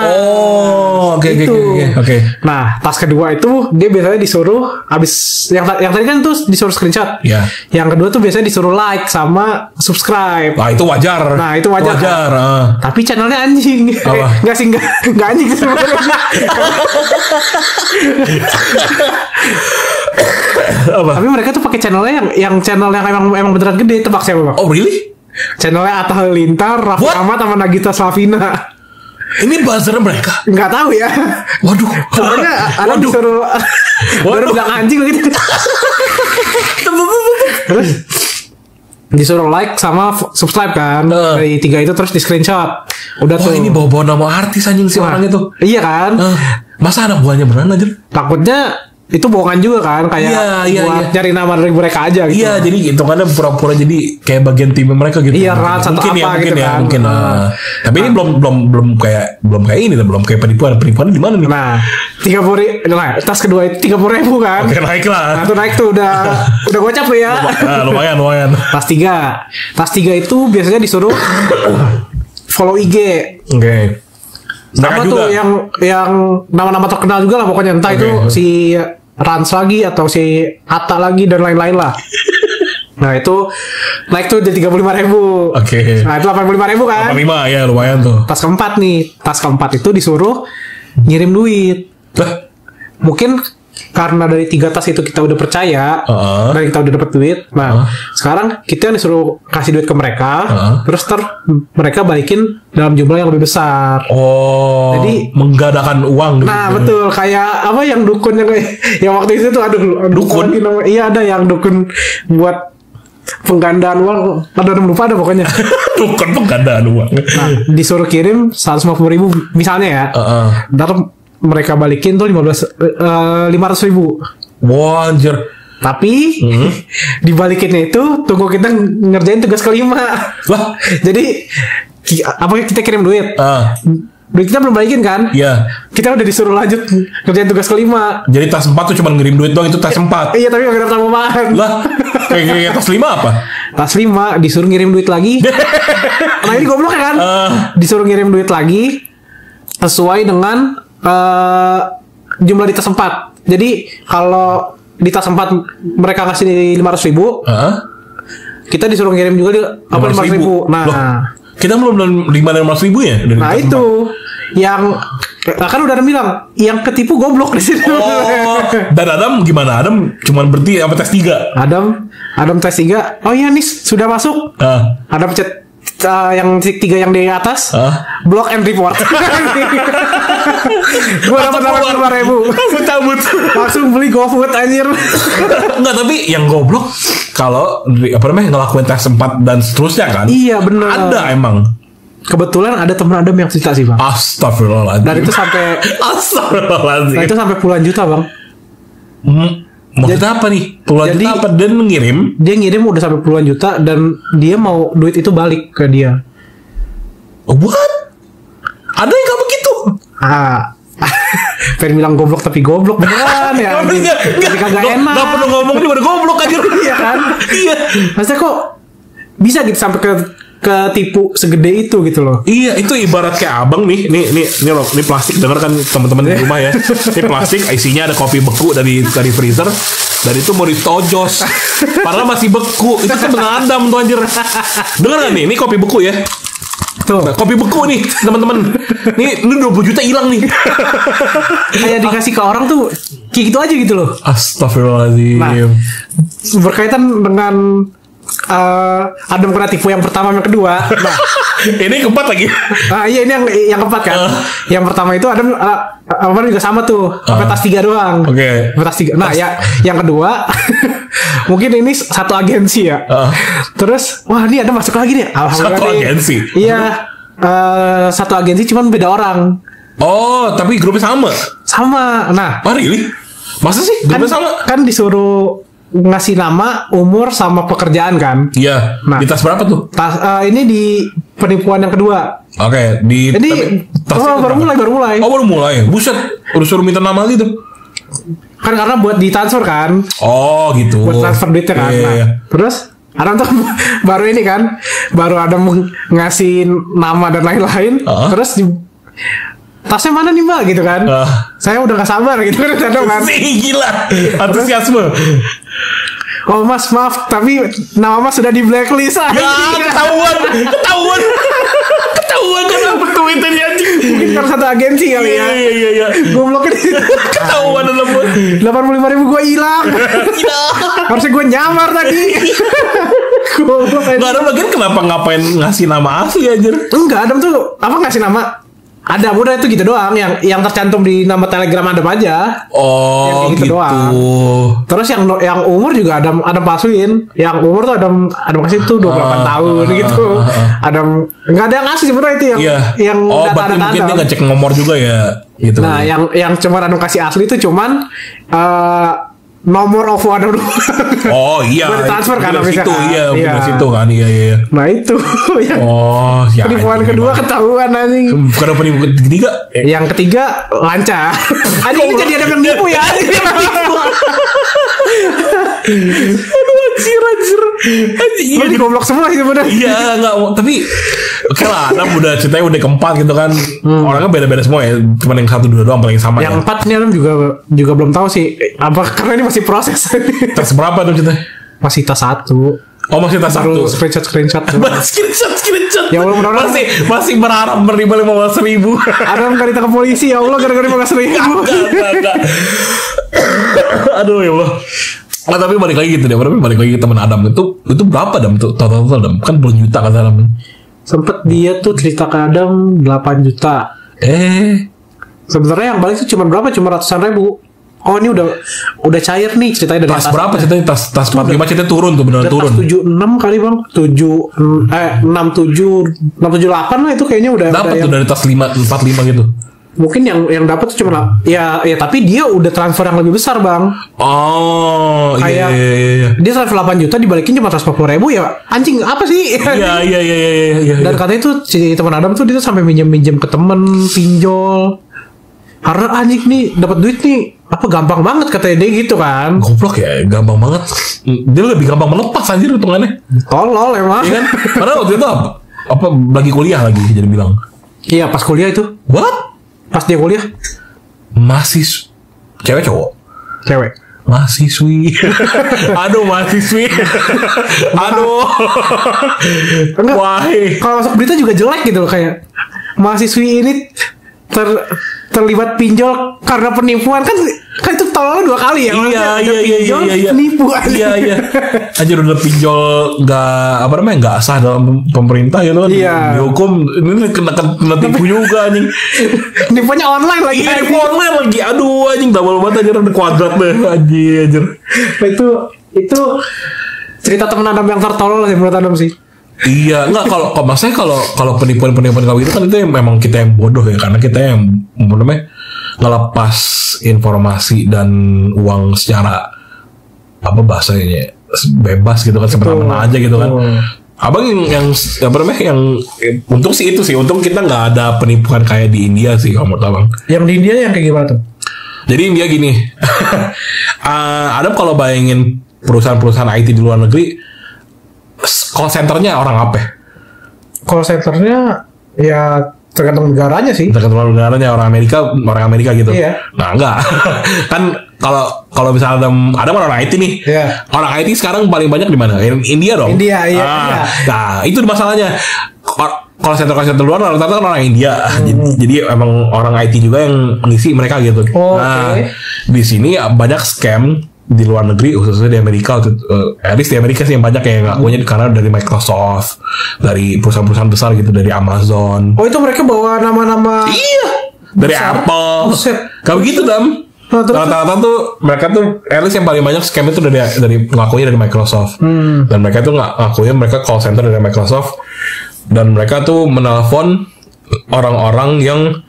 Oh, oke. Nah, task kedua itu dia biasanya disuruh abis yang tadi kan tuh disuruh screenshot. Iya. Yang kedua tuh biasanya disuruh like sama subscribe. Nah, itu wajar. Nah, itu wajar. Tapi channelnya anjing. Enggak sih, enggak anjing sebenarnya. Tapi mereka tuh pakai channelnya yang channel yang emang beneran gede. Tebak siapa bang? Oh really? Channelnya Atta Halilintar, Raffi Ahmad sama Nagita Slavina. Ini buzzer mereka? Nggak tahu ya. Waduh. Soalnya ada disuruh baru bilang anjing gitu. Terus disuruh like sama subscribe kan. Dari 3 itu terus di screenshot. Udah tuh. Ini bawa nama artis anjing si orang itu. Iya kan? Masa anak buahnya beneran aja? Takutnya itu bohongan juga kan, kayak buat cari nama dari mereka aja gitu. Iya, jadi itu karena pura-pura jadi kayak bagian tim mereka gitu. Iya, Rans atau apa gitu kan. Mungkin. Tapi ini belum kayak ini, belum kayak penipuan di mana nih? Nah, 30.000. Nah, tas kedua itu 30.000 kan. Oke, naik lah. Nah, itu naik tuh udah gocap ya. Lumayan. Tas 3 itu biasanya disuruh follow IG. Oke. Sama tuh yang nama-nama terkenal juga lah pokoknya, entah itu si Rans lagi atau si Atta lagi dan lain-lain lah. Nah itu naik tuh jadi 35.000. Oke. Nah itu 85.000 kan. 85 ya lumayan tuh. Tas keempat itu disuruh ngirim duit. Lah? Mungkin karena dari 3 tas itu kita udah percaya dan kita udah dapat duit. Nah, sekarang kita disuruh kasih duit ke mereka, terus mereka balikin dalam jumlah yang lebih besar. Oh. Jadi menggadaikan uang. Nah, betul. Kayak apa yang dukun yang waktu itu tuh dukun. Iya, ada yang dukun buat penggandaan uang. Ada lupa ada pokoknya. Dukun penggandaan uang. Nah, disuruh kirim 150.000 misalnya ya. Dan mereka balikin tuh 500.000. Wah, anjir. Tapi dibalikinnya itu tunggu kita ngerjain tugas kelima. Lah, jadi kita kirim duit. Duit kita belum balikin kan? Iya. Kita udah disuruh lanjut ngerjain tugas kelima. Jadi tas 4 tuh cuma ngirim duit doang, itu tas 4. Iya, tapi gak ada tambahan. Lah, kayak tas 5 apa? Tas 5 disuruh ngirim duit lagi. Nah, ini goblok kan? Disuruh ngirim duit lagi sesuai dengan jumlah di tas 4. Jadi kalau di tas 4 mereka kasih 500.000, kita disuruh ngirim juga di 500.000. Nah, loh, kita belum 500.000 ya? Nah itu yang kan udah ada bilang yang ketipu goblok di sini. Oh, dan Adam gimana? Adam cuma berhenti apa tes 3? Adam tes 3. Oh iya, Nis sudah masuk. Adam pencet yang 3 yang di atas, block and report. Gue dapat 85.000. Aku cabut. Langsung beli GoFood anjir. Enggak, tapi yang goblok kalau ngelakuin tes 4 dan seterusnya kan. Iya benar. Ada emang. Kebetulan ada teman Adam yang cerita sih, Bang. Astagfirullahaladzim. Dan itu sampai Astagfirullahaladzim. Dan itu sampai puluhan juta, Bang. Maksudnya apa nih? Puluhan juta apa? Dan mengirim? Dia ngirim udah sampai puluhan juta dan dia mau duit itu balik ke dia. What? Ada yang kayak begitu? Pengen bilang goblok tapi goblok beneran ya. Kagak enak. Gak perlu ngomong dia udah goblok aja. Iya kan? Iya. Maksudnya kok bisa gitu sampai ketipu segede itu gitu loh. Iya, itu ibarat kayak abang nih loh, ini plastik, denger kan teman-teman di rumah ya. Ini plastik, isinya ada kopi beku dari freezer, dan itu mau ditojos. Padahal masih beku. Itu kan mengadam tuh anjir. Dengar kan nih, ini kopi beku ya. Tuh. Nah, kopi beku nih, teman-teman. Ini 20 juta hilang nih. Kayak dikasih ke orang tuh kayak gitu aja gitu loh. Astagfirullahaladzim. Nah, berkaitan dengan Adam kena tipu yang pertama yang kedua. Nah, ini keempat lagi. Iya, ini yang keempat kan. Yang pertama itu Adam juga sama tuh, sampai tas 3 doang. Oke. Tas 3. Nah, ya yang kedua mungkin ini satu agensi ya. Terus wah, ini ada masuk lagi nih. Satu agensi. Iya. Satu agensi cuman beda orang. Oh, tapi grupnya sama. Sama. Nah, oh really? Masa sih grupnya sama? Kan disuruh ngasih nama, umur sama pekerjaan kan? Iya. Nah, di tas berapa tuh? Tas ini di penipuan yang kedua. Oke, di ini baru mulai. Oh, baru mulai. Buset, udah suruh minta nama gitu. Kan karena buat ditransfer kan? Oh, gitu. Buat transfer duitnya kan. Nah, terus Adam tuh baru ini kan, baru ada ngasih nama dan lain-lain. Terus tasnya mana nih Mbak gitu kan? Saya udah gak sabar gitu kan. Gila, antusiasme. Oh Mas, maaf, tapi nama Mas sudah di blacklist. Ya, ketahuan kenapa Twitter dia anjing. Mungkin karena satu agensi kali ya. Iya. Gue blokin. Ketahuan dalam 85.000 gue hilang. Harusnya gue nyamar tadi. Gak ada lagi kenapa ngapain ngasih nama asli anjir. Enggak, Adam tuh apa ngasih nama? Ada, udah itu gitu doang yang tercantum di nama Telegram Adam aja. Oh, gitu doang. Terus yang umur juga Adam palsuin. Yang umur tuh Adam kasih tuh 28 tahun gitu. Adam enggak ada yang ngasih sebenarnya itu yang data-data. Mungkin dia ngecek nomor juga ya gitu. Nah, yang cuma Adam kasih asli itu cuman nomor OVO Adam doang. Oh iya. Buat transfer kan bisa itu kan? Iya, situ kan. Iya. Nah itu yang penipuan kedua ketahuan anjing. Bukan penipuan ketiga? Yang ketiga lancar. Anjing jadi ada yang nipu ya. Anjir. Ini goblok semua sih bener. Iya, enggak, tapi oke lah, Adam udah ceritanya udah keempat gitu kan. Orangnya beda-beda semua ya. Cuma yang 1, 2 doang paling sama. Yang 4 ini Adam juga belum tahu sih. Apa karena ini masih proses. Tas berapa tuh ceritanya? Masih tas 1. Oh masih tas Baru satu. screenshot. Screenshot. Ya Allah, mudah-mudahan masih berharap menerima 15.000. Adam kan ditangkap polisi, ya Allah, gara-gara 15.000. Enggak. Aduh ya Allah. Nah, tapi balik lagi gitu deh. Balik lagi ke teman Adam itu berapa Dam tuh total Dam? Kan belum juta kata Adam. Sempet dia tuh cerita ke Adam 8 juta. Sebenarnya yang balik tuh cuma berapa? Cuma ratusan ribu. Oh ini udah cair nih ceritanya dari tas berapa ceritanya tas 45 ceritanya turun tuh beneran turun. Tas 76 kali bang, 678 lah itu kayaknya udah. Dapat tuh dari tas 45 gitu. Mungkin yang dapat tuh cuma lah. Ya tapi dia udah transfer yang lebih besar bang. Oh kayak, iya. Dia transfer 8 juta dibalikin cuma 140.000 ya anjing apa sih? Iya. Dan katanya tuh si teman Adam tuh dia tuh sampai minjem ke temen pinjol. Karena anjing nih dapat duit nih apa gampang banget katanya dia gitu kan. Goblok ya, gampang banget. Dia lebih gampang melepas anjir hitungannya. Tolol emang. Iya kan? Padahal waktu itu apa lagi kuliah lagi jadi bilang. Iya pas kuliah itu. What? Pas dia kuliah masih cewek cowok? Cewek. Mahasiswi. Aduh mahasiswi. Aduh. Wahai. Kalau masuk berita juga jelek gitu loh kayak mahasiswi ini terlibat pinjol karena penipuan kan itu tolol 2 kali ya. Iya. Penipu Iya. Anjir udah pinjol nggak sah dalam pemerintah gitu kan. Iya. Dihukum ini kena tipu juga anjing. Nipunya online lagi. Iya, nipu online lagi. Aduh anjing double banget anjir ada kuadrat deh anjir. Itu cerita teman Adam yang tertolol sih menurut Adam sih. Iya, enggak maksudnya kalau penipuan kayak gitu kan itu memang kita yang bodoh ya karena kita yang ngelepas informasi dan uang secara bahasanya bebas gitu kan semena-mena aja gitu kan. Abang yang untung sih itu sih untung kita nggak ada penipuan kayak di India sih kalau menurut abang. Yang di India yang kayak gimana tuh? Jadi India gini, Adam kalau bayangin perusahaan-perusahaan IT di luar negeri call centernya orang apa? Call centernya ya tergantung negaranya sih. Tergantung negaranya orang Amerika gitu. Iya. Nah enggak kan kalau misalnya ada orang IT nih. Iya. Orang IT sekarang paling banyak di mana? India dong. India iya. Nah itu masalahnya. Call center luar rata-rata orang India. Jadi emang orang IT juga yang ngisi mereka gitu. Nah di sini banyak scam di luar negeri khususnya di Amerika at least di Amerika sih yang banyak yang ngakunya karena dari Microsoft, dari perusahaan-perusahaan besar gitu, dari Amazon. Oh itu mereka bawa nama-nama. Iya. Dari besar. Apple. Kayak gitu Dam. Rata-rata tuh mereka tuh at least yang paling banyak scam itu dari ngakunya dari Microsoft. Dan mereka tuh ngakunya mereka call center dari Microsoft dan mereka tuh menelpon orang-orang yang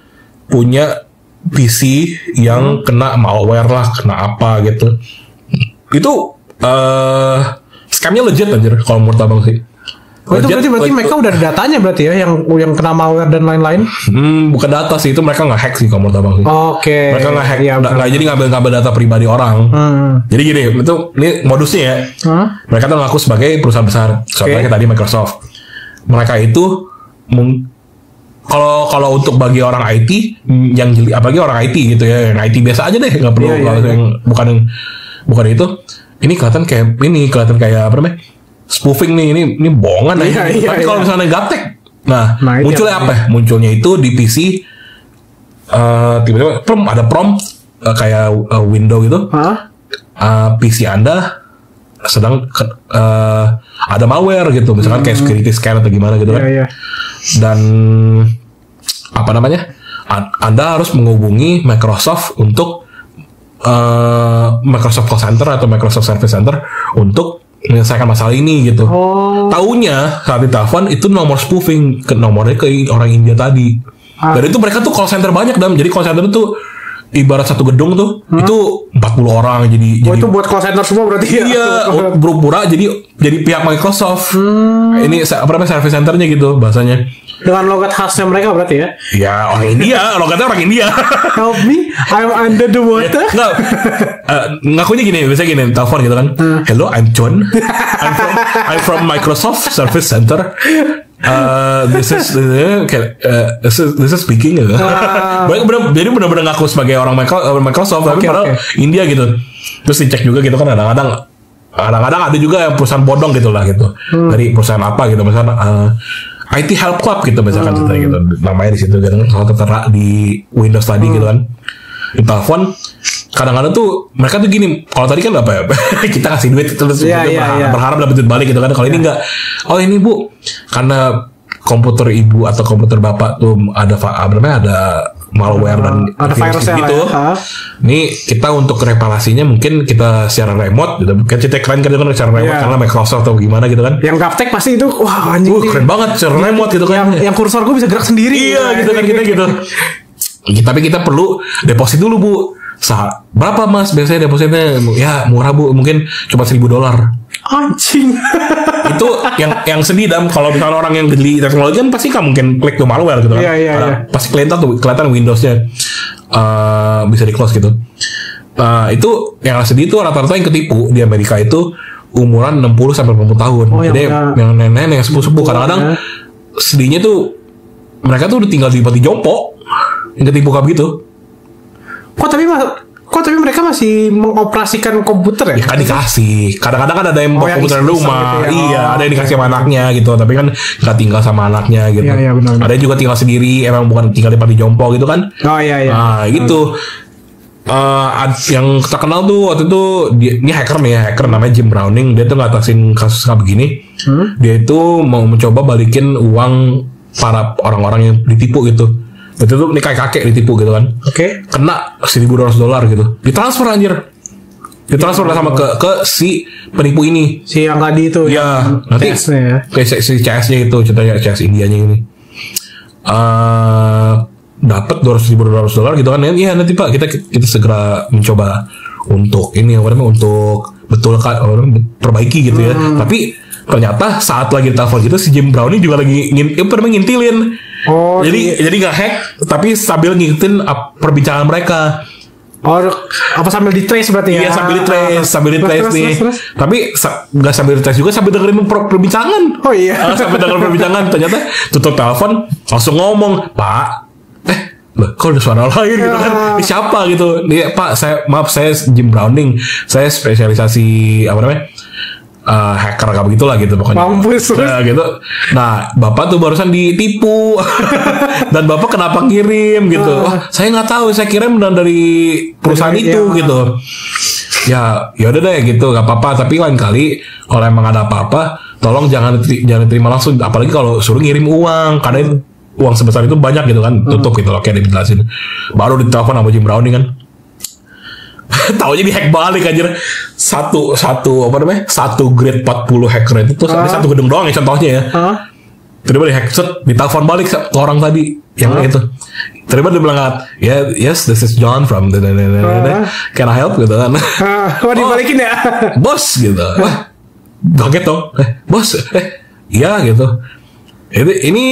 punya PC yang kena malware lah, kena apa gitu. Itu scamnya legit anjir kalau menurut abang sih. Itu berarti mereka udah ada datanya berarti ya yang kena malware dan lain-lain. Bukan data sih, itu mereka nge-hack sih kalau menurut abang sih. Oke. Mereka nge-hack, nggak jadi ngambil data pribadi orang. Jadi gini, ini modusnya ya. Mereka tuh ngaku sebagai perusahaan besar. Contohnya tadi Microsoft. Mereka itu kalau untuk bagi orang IT yang jeli, apalagi orang IT gitu ya, yang IT biasa aja deh, nggak perlu yang bukan itu. Ini kelihatan kayak apa namanya? Spoofing nih, ini bohongan nih. Tapi kalau misalnya gaptek, nah munculnya apa? Munculnya itu di PC tiba-tiba ada prompt kayak window gitu. PC Anda sedang ada malware gitu, misalkan kayak security scan atau gimana gitu kan. Dan apa namanya? Anda harus menghubungi Microsoft untuk Microsoft Call Center atau Microsoft Service Center untuk menyelesaikan masalah ini gitu. Taunya saat ditelepon itu nomor spoofing, nomornya ke orang India tadi. Dan itu mereka tuh call center banyak Dam. Jadi call center itu ibarat satu gedung tuh itu 40 orang jadi itu buat call center semua berarti ya. Iya, pura-pura jadi pihak Microsoft. Ini apa namanya service centernya gitu bahasanya. Dengan logat khasnya mereka berarti ya? Ya orang India, logatnya orang India. Help me, I'm under the water. Nggak, ngakunya gini, biasanya gini, telepon gitu kan. Hello, I'm John. I'm from Microsoft Service Center. This is speaking. Jadi benar-benar ngaku sebagai orang Microsoft, tapi padahal India gitu. Terus dicek juga gitu kan kadang-kadang kadang-kadang ada juga yang perusahaan bodong gitu lah gitu. Dari perusahaan apa gitu, misalnya IT Help Club gitu misalkan gitu namanya di situ kan, kalau tertera di Windows tadi gitu kan, di telepon kadang-kadang tuh mereka tuh gini, kalau tadi kan apa ya kita kasih duit terus berharap dapat duit balik gitu kan, kalau ini enggak, oh ini Bu karena komputer ibu atau komputer bapak tuh ada malware dan ada virus gitu. Nih kita untuk reparasinya mungkin kita secara remote gitu. Kan kita keren kan secara remote karena Microsoft atau gimana gitu kan. Yang gaptek pasti itu wah anjing. Keren banget secara remote gitu kan. Yang kursor gue bisa gerak sendiri. Iya gitu kan kita gitu. Tapi kita perlu deposit dulu Bu. Berapa Mas biasanya depositnya? Ya murah Bu, mungkin cuma $1,000. Anjing. Itu yang sedih dan kalau misalnya orang yang geli teknologi kan pasti nggak mungkin klik ke malware gitu kan. Iya. Pasti kelihatan Windowsnya bisa di close gitu. Itu yang sedih itu rata-rata yang ketipu di Amerika itu umuran 60 sampai 80 tahun. Jadi yang nenek yang sepuh-sepuh kadang-kadang sedihnya tuh mereka tuh udah tinggal di Pati Jompo yang ketipu kayak gitu. Kok tapi mereka masih mengoperasikan komputer ya? Ya kan dikasih. Kadang-kadang kan ada yang bawa komputer di rumah. Gitu ya? Iya, ada yang dikasih sama anaknya gitu. Tapi kan nggak tinggal sama anaknya gitu. Iya, benar. Ada yang juga tinggal sendiri. Emang bukan tinggal di Pati Jompo gitu kan? Oh iya. Nah gitu. Yang terkenal tuh waktu itu ini hacker namanya Jim Browning. Dia tuh ngatasin kasus kayak begini. Dia itu mau mencoba balikin uang para orang-orang yang ditipu gitu. Itu tuh ini kakek ditipu gitu kan. Oke. Kena $1,200 gitu. Ditransfer anjir. Ditransfer sama ke si penipu ini. Si yang tadi itu. Ya, nanti kayak si CS-nya itu, ceritanya CS Indianya ini. Dapat $200,000 gitu kan. Iya nanti Pak kita segera mencoba untuk ini untuk betulkan perbaiki gitu ya. Tapi ternyata saat lagi telepon gitu si Jim Browning juga lagi ngintilin. Oh, jadi nggak hack tapi sambil ngikutin perbincangan mereka. Oh, apa sambil di trace berarti ya? Iya sambil di trace nih. Tapi nggak sambil di trace juga, sambil dengerin perbincangan. Oh iya. Sambil dengerin perbincangan ternyata tutup telepon langsung ngomong, Pak, kok ada suara lain gitu kan? Ini siapa gitu? Nih Pak, saya Jim Browning, saya spesialisasi apa namanya? Hacker kayak begitulah gitu pokoknya. Mampus. Nah, gitu. Nah, Bapak tuh barusan ditipu. Dan Bapak kenapa ngirim gitu? Saya nggak tahu, saya kirim dari perusahaan itu gitu. Ya udah deh gitu, nggak apa-apa. Tapi lain kali kalau emang ada apa-apa, tolong jangan terima langsung. Apalagi kalau suruh ngirim uang, karena uang sebesar itu banyak gitu kan. Tutup gitu loh, kayak dijelasin. Baru ditelepon sama Jim Browning kan. Taunya di hack balik aja. Satu grade 40 hacker itu tuh ada satu gedung doang ya contohnya ya. Terus di hack ditelepon balik ke orang tadi yang itu. Terus dia bilang, yes, this is John from can I help gitu kan. Dibalikin ya. Bos gitu. Wah, kaget dong. Bos, iya gitu. Ini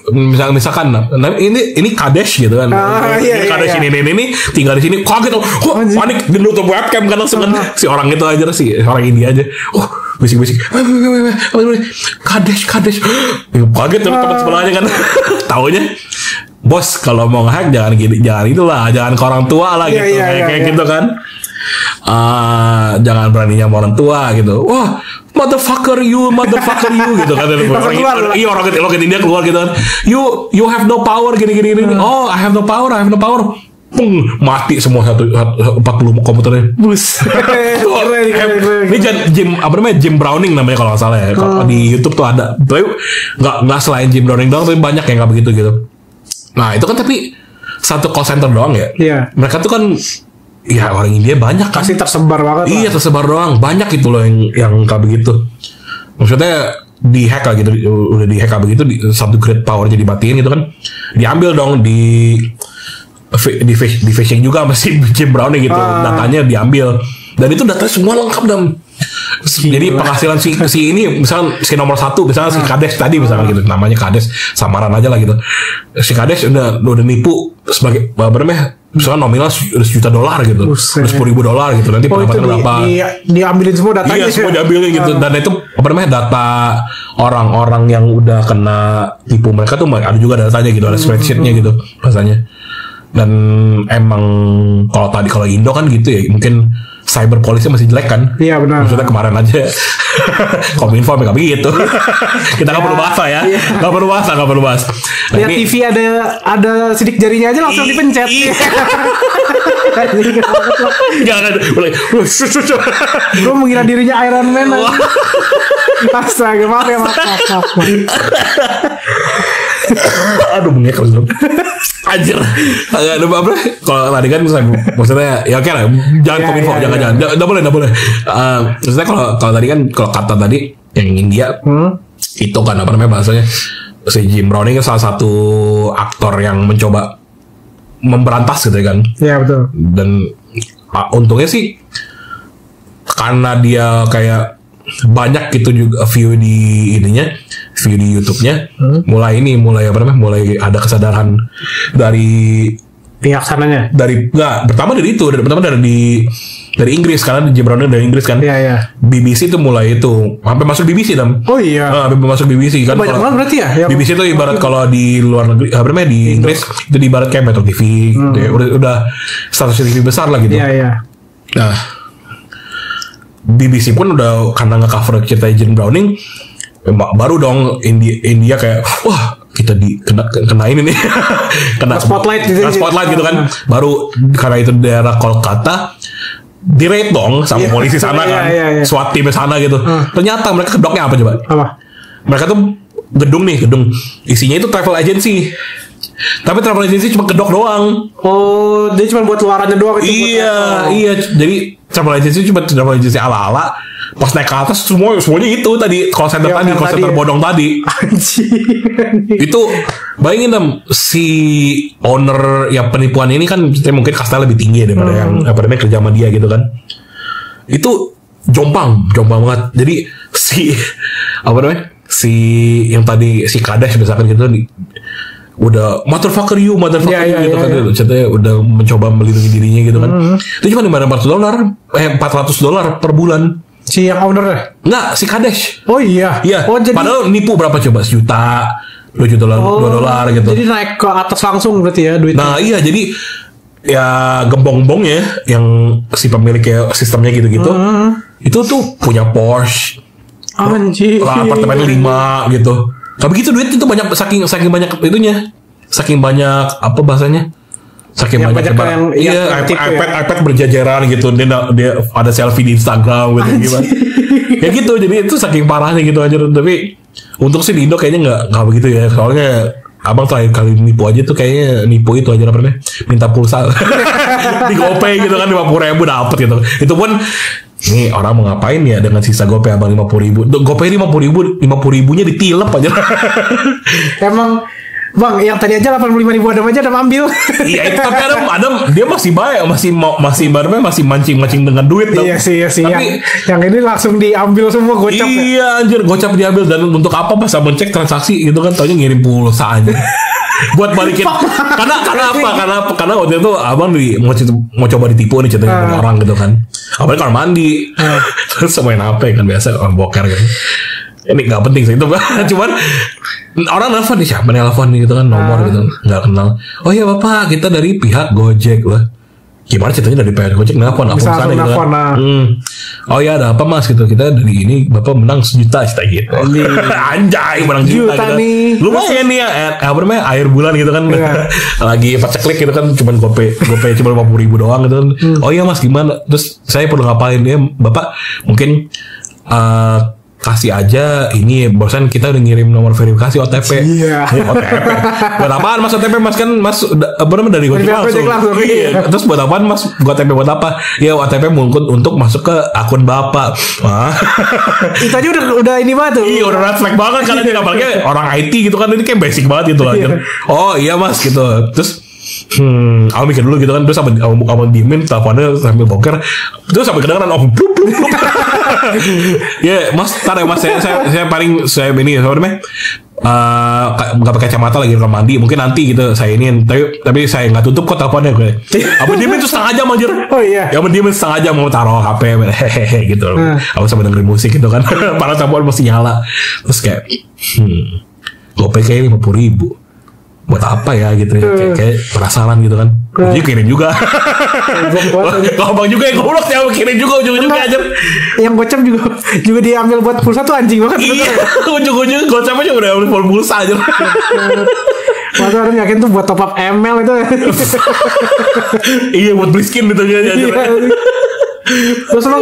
misalkan ini Kadesh gitu kan. Ini Kadesh ini tinggal di sini. Kaget tuh. Panik dinutup webcam kan langsung kan. Si orang itu aja si orang India aja. Bisik-bisik. Kadesh. Kaget tuh teman sebelahnya kan. Taunya bos kalau mau nge-hack jangan itulah, jangan ke orang tua lah gitu. Kayak gitu kan. Jangan berani sama orang tua gitu. Wah, motherfucker you gitu kan. Orang India keluar gitu kan. You have no power gini. Oh, I have no power. Mati semua 40 komputernya. Bus. Ini Jim Browning namanya kalau nggak salah ya. Kalau di YouTube tuh ada. Tapi nggak selain Jim Browning doang, tapi banyak yang nggak begitu gitu. Nah itu kan tapi satu call center doang ya. Iya. Mereka tuh kan ya orang India banyak kan. Pasti tersebar banget. Iya lah. Tersebar doang. Banyak itu loh yang kayak begitu. Maksudnya di hack lah gitu. Udah di hack kayak begitu. Satu grade power jadi dimatiin gitu kan. Diambil dong di phishing juga masih Jim Browning gitu. Datanya diambil. Dan itu datanya semua lengkap dan jadi penghasilan si ini misalnya si nomor 1 misalnya si Kades tadi misalnya gitu, namanya Kades samaran aja lah gitu. Si Kades udah nipu sebagai misalnya nominal $1 juta gitu, $10,000 gitu, nanti pendapatan berapa? Diambilin semua datanya. Iya semua diambilin gitu, dan itu data orang-orang yang udah kena tipu mereka tuh ada juga datanya gitu, ada spreadsheetnya gitu rasanya. Dan emang kalau Indo kan gitu ya, mungkin cyber police masih jelek kan. Iya benar. Maksudnya kemarin aja Kominfo nggak begitu. Kita nggak perlu bahas ya. Nggak perlu bahas. Nah, lihat TV ada sidik jarinya aja langsung dipencet. Jangan boleh. Gue mengira dirinya Iron Man. Astaga, maaf. Aduh bengek langsung. Anjir. Agak ada apa? Kalau tadi kan maksudnya ya oke lah, jangan Kominfo, jangan. Enggak boleh. Maksudnya kalau tadi kan kalau kata tadi yang India itu kan apa namanya bahasanya, si Jim Browning kan salah satu aktor yang mencoba memberantas gitu kan. Iya betul. Dan untungnya sih karena dia kayak banyak gitu juga view di YouTube-nya, mulai ada kesadaran dari pihak sananya. Pertama dari Inggris, karena Jim Browning dari Inggris kan. Iya. BBC itu mulai itu sampai masuk BBC dan. Oh iya. Masuk BBC kan. Banyak banget berarti ya. BBC itu ibarat kalau di luar negeri, di Inggris itu ibarat kayak Metro TV, gitu ya. Udah stasiun TV besar lah gitu. Iya. Nah, BBC pun udah karena nge-cover cerita Jim Browning, baru dong India kayak wah kita kena ini nih kena spotlight gitu kan. Baru karena itu daerah Kolkata di raid dong sama polisi sana kan. SWAT tim sana gitu. Ternyata mereka kedoknya apa coba? Apa? Mereka tuh gedung isinya itu travel agency. Tapi travel agency cuma kedok doang. Oh, dia cuma buat luarannya doang itu. Iya. Jadi travel agency cuma travel agency ala-ala. Pas naik ke atas semuanya itu tadi call center bodong tadi. Anjir. Itu bayangin dong, si owner yang penipuan ini kan mungkin kastanya lebih tinggi daripada yang kerja sama dia gitu kan. Itu jompang banget. Jadi si yang tadi si Kades misalkan gitu udah motherfucker you gitu kan. Ceritanya udah mencoba melindungi dirinya gitu kan. Itu cuma $400 per bulan. Si yang owner? Enggak, si Kades. Oh iya. Oh, jadi padahal nipu berapa coba? $1 juta, $2 gitu. Jadi naik ke atas langsung berarti ya duitnya. Nah iya, jadi ya gembong-gembong ya yang si pemilik sistemnya gitu-gitu. Itu tuh punya Porsche. Anjir. Apartemen 5 gitu. Tapi gitu duit itu banyak, saking banyak itunya. Saking banyak apa bahasanya? Saking banyak iPad berjajaran gitu. Dia ada selfie di Instagram gitu gimana. Ya gitu, jadi itu saking parahnya gitu aja. Tapi untuk sih di Indo kayaknya nggak begitu ya. Soalnya abang terakhir kali nipu aja tuh kayaknya nipu itu aja namanya, minta pulsa di GoPay gitu kan 50.000 dapet gitu. Itu pun ini orang mau ngapain ya dengan sisa GoPay abang 50.000. GoPay 50.000-nya ditilep aja. Emang Bang, yang tadi aja 85.000 Adam aja udah ambil. Iya, itu tapi Adam dia masih baik, masih mancing dengan duit. Iya sih. Tapi yang ini langsung diambil semua gocap. Iya, anjir, gocap diambil. Dan untuk apa pas abang cek transaksi gitu kan, taunya ngirim pulsa aja. Buat balikin. Karena waktu itu abang mau coba ditipu nih ceritanya orang gitu kan. Apalagi kalau mandi. Terus main HP kan biasa orang boker gitu. Ini nggak penting sih itu, cuman orang nelfon nih, siapa nelfon nih gitu kan, nomor gitu nggak kenal. Oh iya bapak, kita dari pihak Gojek lah. Gimana ceritanya dari pihak Gojek nelfon aku sana gitu kan. Oh iya ada apa mas gitu, kita dari ini bapak menang 1 juta gitu. Anjay menang juta gitu. Nih. Lumayan nih ya, apa namanya air bulan gitu kan. Lagi paceklik gitu kan, cuman GoPay cuma 50.000 doang gitu kan. Oh iya mas gimana, terus saya perlu ngapain ya bapak, mungkin kasih aja ini, bosan kita udah ngirim nomor verifikasi OTP. Iya. OTP. Buat apaan mas OTP mas, kan mas apa namanya dari Gojek langsung. Iya. Terus buat apaan mas OTP buat apa? Ya OTP mungkin untuk masuk ke akun bapak. Itu aja udah ini banget tuh. Iya udah red flag banget kan ini, apalagi orang IT gitu kan, ini kayak basic banget gitu aja. Oh iya mas gitu. Terus aku mikir dulu gitu kan, terus abang diemin teleponnya sambil boker, terus sampai kedengeran blub. Ya mas, tar ya mas, saya ini namanya nggak pakai kacamata lagi kalau mandi, mungkin nanti gitu saya ini, tapi saya nggak tutup kok teleponnya gue. Abang diemin tuh setengah jam anjir. Oh iya. Ya abang diemin setengah jam mau taruh HP hehehe gitu. Abang sambil dengerin musik gitu kan, padahal telepon masih nyala. Terus kayak GoPay kayak 50.000. Buat apa ya gitu ya, kayak penasaran gitu kan. Jadi kirim juga. Abang juga yang goblok ya, kirim juga ujung-ujungnya aja. Yang gocap juga diambil buat pulsa tuh anjing banget. Iya, ujung-ujungnya gocap aja udah ambil pulsa aja. Masa orang yakin tuh buat top up ML itu. Iya, buat beli skin gitu aja. Terus lo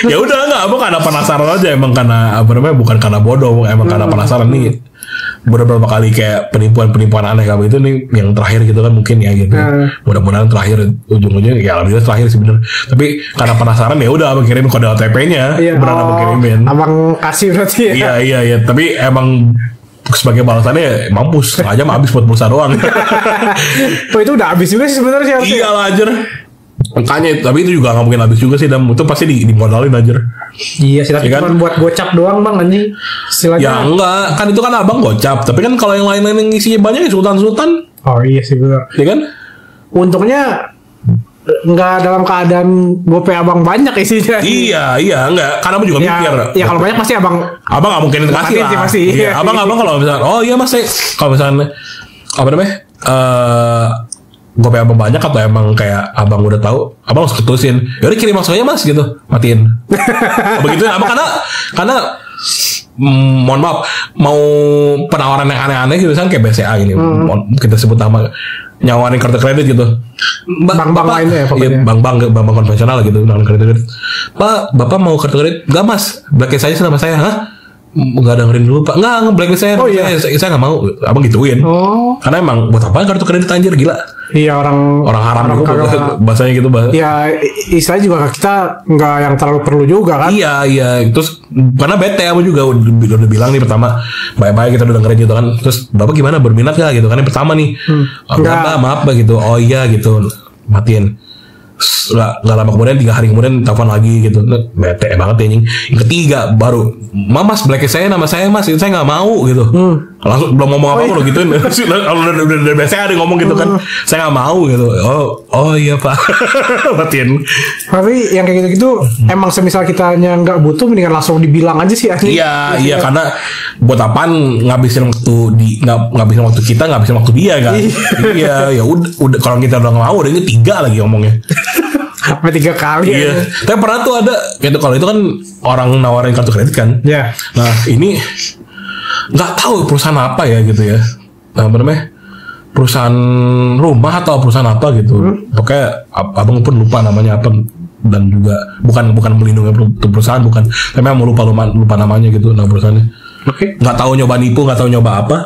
ya udah nggak, abang karena penasaran aja, emang karena apa namanya, bukan karena bodoh, emang karena penasaran nih. Beberapa kali kayak penipuan aneh kayak itu nih yang terakhir gitu kan mungkin ya gitu. Mudah-mudahan terakhir, ujung-ujungnya ya alhamdulillah terakhir sih bener. Tapi karena penasaran ya udah abang kirim kode OTP-nya. Beneran abang kirimin. Abang kasih berarti ya. Iya. Tapi emang sebagai balasannya mampus, setengah jam habis buat pulsa doang. Oh itu udah habis juga sih sebenarnya. Iya lah anjir. Makanya, tapi itu juga gak mungkin habis juga sih, dan itu pasti dimodalin aja. Iya sih, tapi cuma buat gocap doang bang anjing. Ya enggak, kan itu kan abang gocap. Tapi kan kalau yang lain-lain yang isinya banyak ya sultan-sultan. Oh iya sih benar. Iya kan? Untungnya nggak dalam keadaan gope abang banyak isinya. Iya enggak. Karena abang juga mikir. Ya kalau banyak pasti abang gak mungkin kasih lah. Pasti. Iya, abang kalau misalnya, oh iya mas, kalau misalnya apa namanya? Gope abang banyak atau emang kayak abang udah tahu, abang harus ketusin. Yaudah kirim langsung aja mas gitu, matiin. Begitu abang karena mohon maaf, mau penawaran yang aneh-aneh gitu kan kayak BCA gini, kita sebut nama, nyawarin kartu kredit gitu. Bank lainnya ya pokoknya. Bank konvensional gitu, nawarin kartu kredit. Pak, bapak mau kartu kredit? Enggak mas, blacklist saya sama saya. Hah? Nggak dengerin dulu pak. Nggak blacklist saya. Oh iya. Saya nggak mau. Abang gituin. Karena emang buat apa kartu kredit anjir, gila. Iya orang haram juga bahasanya gitu bahasa. Ya istilahnya juga kita nggak yang terlalu perlu juga kan. Iya. Terus karena bete aku juga udah bilang nih pertama, bye-bye kita udah dengerin gitu kan. Terus bapak gimana, berminat gak gitu kan, yang pertama nih. Enggak, maaf gitu. Oh iya gitu, matiin. Gak lama kemudian, 3 hari kemudian telepon lagi gitu. Bete banget ya anjing. Yang ketiga baru, mas blacklist saya, nama saya mas, saya nggak mau gitu. Langsung belum ngomong apa-apa lo gituin. Kalau udah biasa ada ngomong gitu kan, saya nggak mau gitu. Oh iya pak. Matiin. Tapi yang kayak gitu emang semisal kitanya nggak butuh, mendingan langsung dibilang aja sih. Iya karena buat apaan ngabisin ngabisin waktu kita, ngabisin waktu dia kan. Iya ya udah kalau kita udah nggak mau, udah ini 3 lagi ngomongnya. Sampai 3 kali. Iya. Tapi pernah tuh ada gitu, kalau itu kan orang nawarin kartu kredit kan. Iya. Nah ini nggak tahu perusahaan apa ya gitu ya. Nah, apa namanya? Perusahaan rumah atau perusahaan apa gitu. Pokoknya abang pun lupa namanya apa, dan juga bukan melindungi perusahaan, bukan. Tapi emang lupa namanya gitu, nama perusahaannya. Oke. Nggak tahu nyoba nipu, nggak tahu nyoba apa.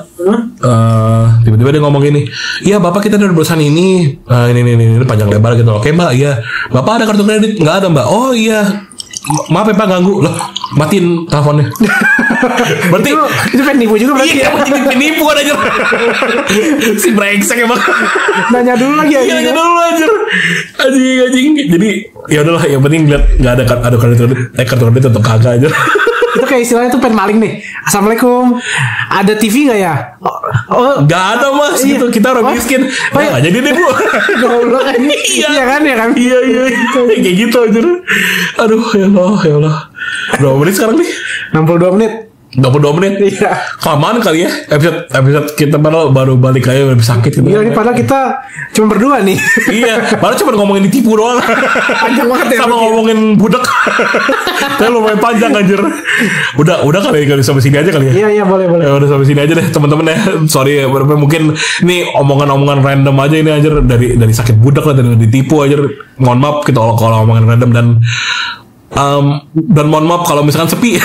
Tiba-tiba dia ngomong gini, iya bapak kita dari perusahaan ini, ini panjang lebar gitu. Oke mbak, iya. Bapak ada kartu kredit? Nggak ada mbak. Oh iya. Maaf ya pak ganggu. Loh, matiin teleponnya. Berarti itu penipu juga berarti. Iya, penipu aja. Si brengsek emang. Nanya dulu lagi. Iya, nanya dulu aja. Anjing. Jadi ya udahlah, yang penting lihat nggak ada kartu kredit atau kagak aja. Itu kayak istilahnya tuh pengen maling nih. Assalamualaikum, ada TV nggak ya? Nggak ada mas, gitu. Kita orang miskin. Nggak jadi deh bu. Goblok kan? Iya kan. Iya. Kayak gitu aja. Aduh ya Allah. Berapa menit sekarang nih? 62 menit. 22 menit. Iya. Kelamaan kali ya episode kita baru balik aja, lebih sakit gitu. Iya, ini padahal kita cuma berdua nih. Iya, padahal cuma ngomongin ditipu doang. Panjang banget ya. Sama ngomongin budak. Tapi lumayan panjang anjir. Udah kali sampai sini aja kali ya. Iya, boleh. Ya udah sampai sini aja deh teman-teman ya. Sorry ya, mungkin nih omongan-omongan random aja ini anjir, dari sakit budak lah, dari ditipu anjir. Mohon maaf kita kalau omongan random, dan mohon maaf kalau misalkan sepi.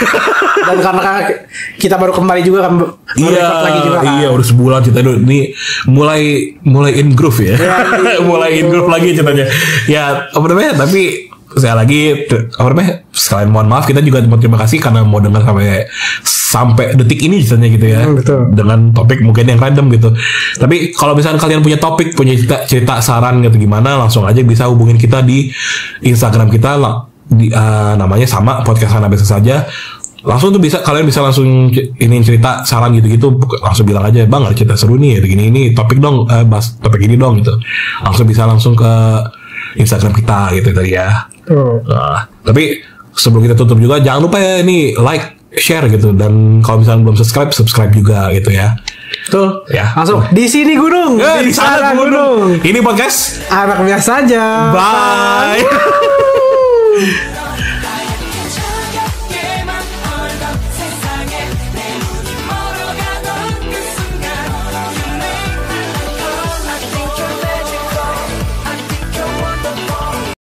Dan karena kita baru kembali juga kan, iya udah sebulan kita ini mulai in groove ya. Mulai in groove lagi ceritanya. Ya apa namanya, tapi saya lagi apa namanya, sekalian mohon maaf, kita juga mau terima kasih karena mau dengar sampai detik ini ceritanya gitu ya. Betul. Dengan topik mungkin yang random gitu. Tapi kalau misalnya kalian punya topik, punya cerita saran gitu gimana, langsung aja bisa hubungin kita di Instagram kita namanya sama podcast Hana Biasa Saja. Langsung tuh kalian bisa langsung ini cerita saran gitu langsung bilang aja, bang ada cerita seru nih ini topik dong, bahas topik ini dong gitu. Langsung ke Instagram kita gitu tadi ya. Tapi sebelum kita tutup juga jangan lupa ya ini like, share gitu, dan kalau misalnya belum subscribe juga gitu ya. Tuh, Ya. masuk. Di sini gunung, Di sana gunung. Ini podcast anak biasa aja. Bye.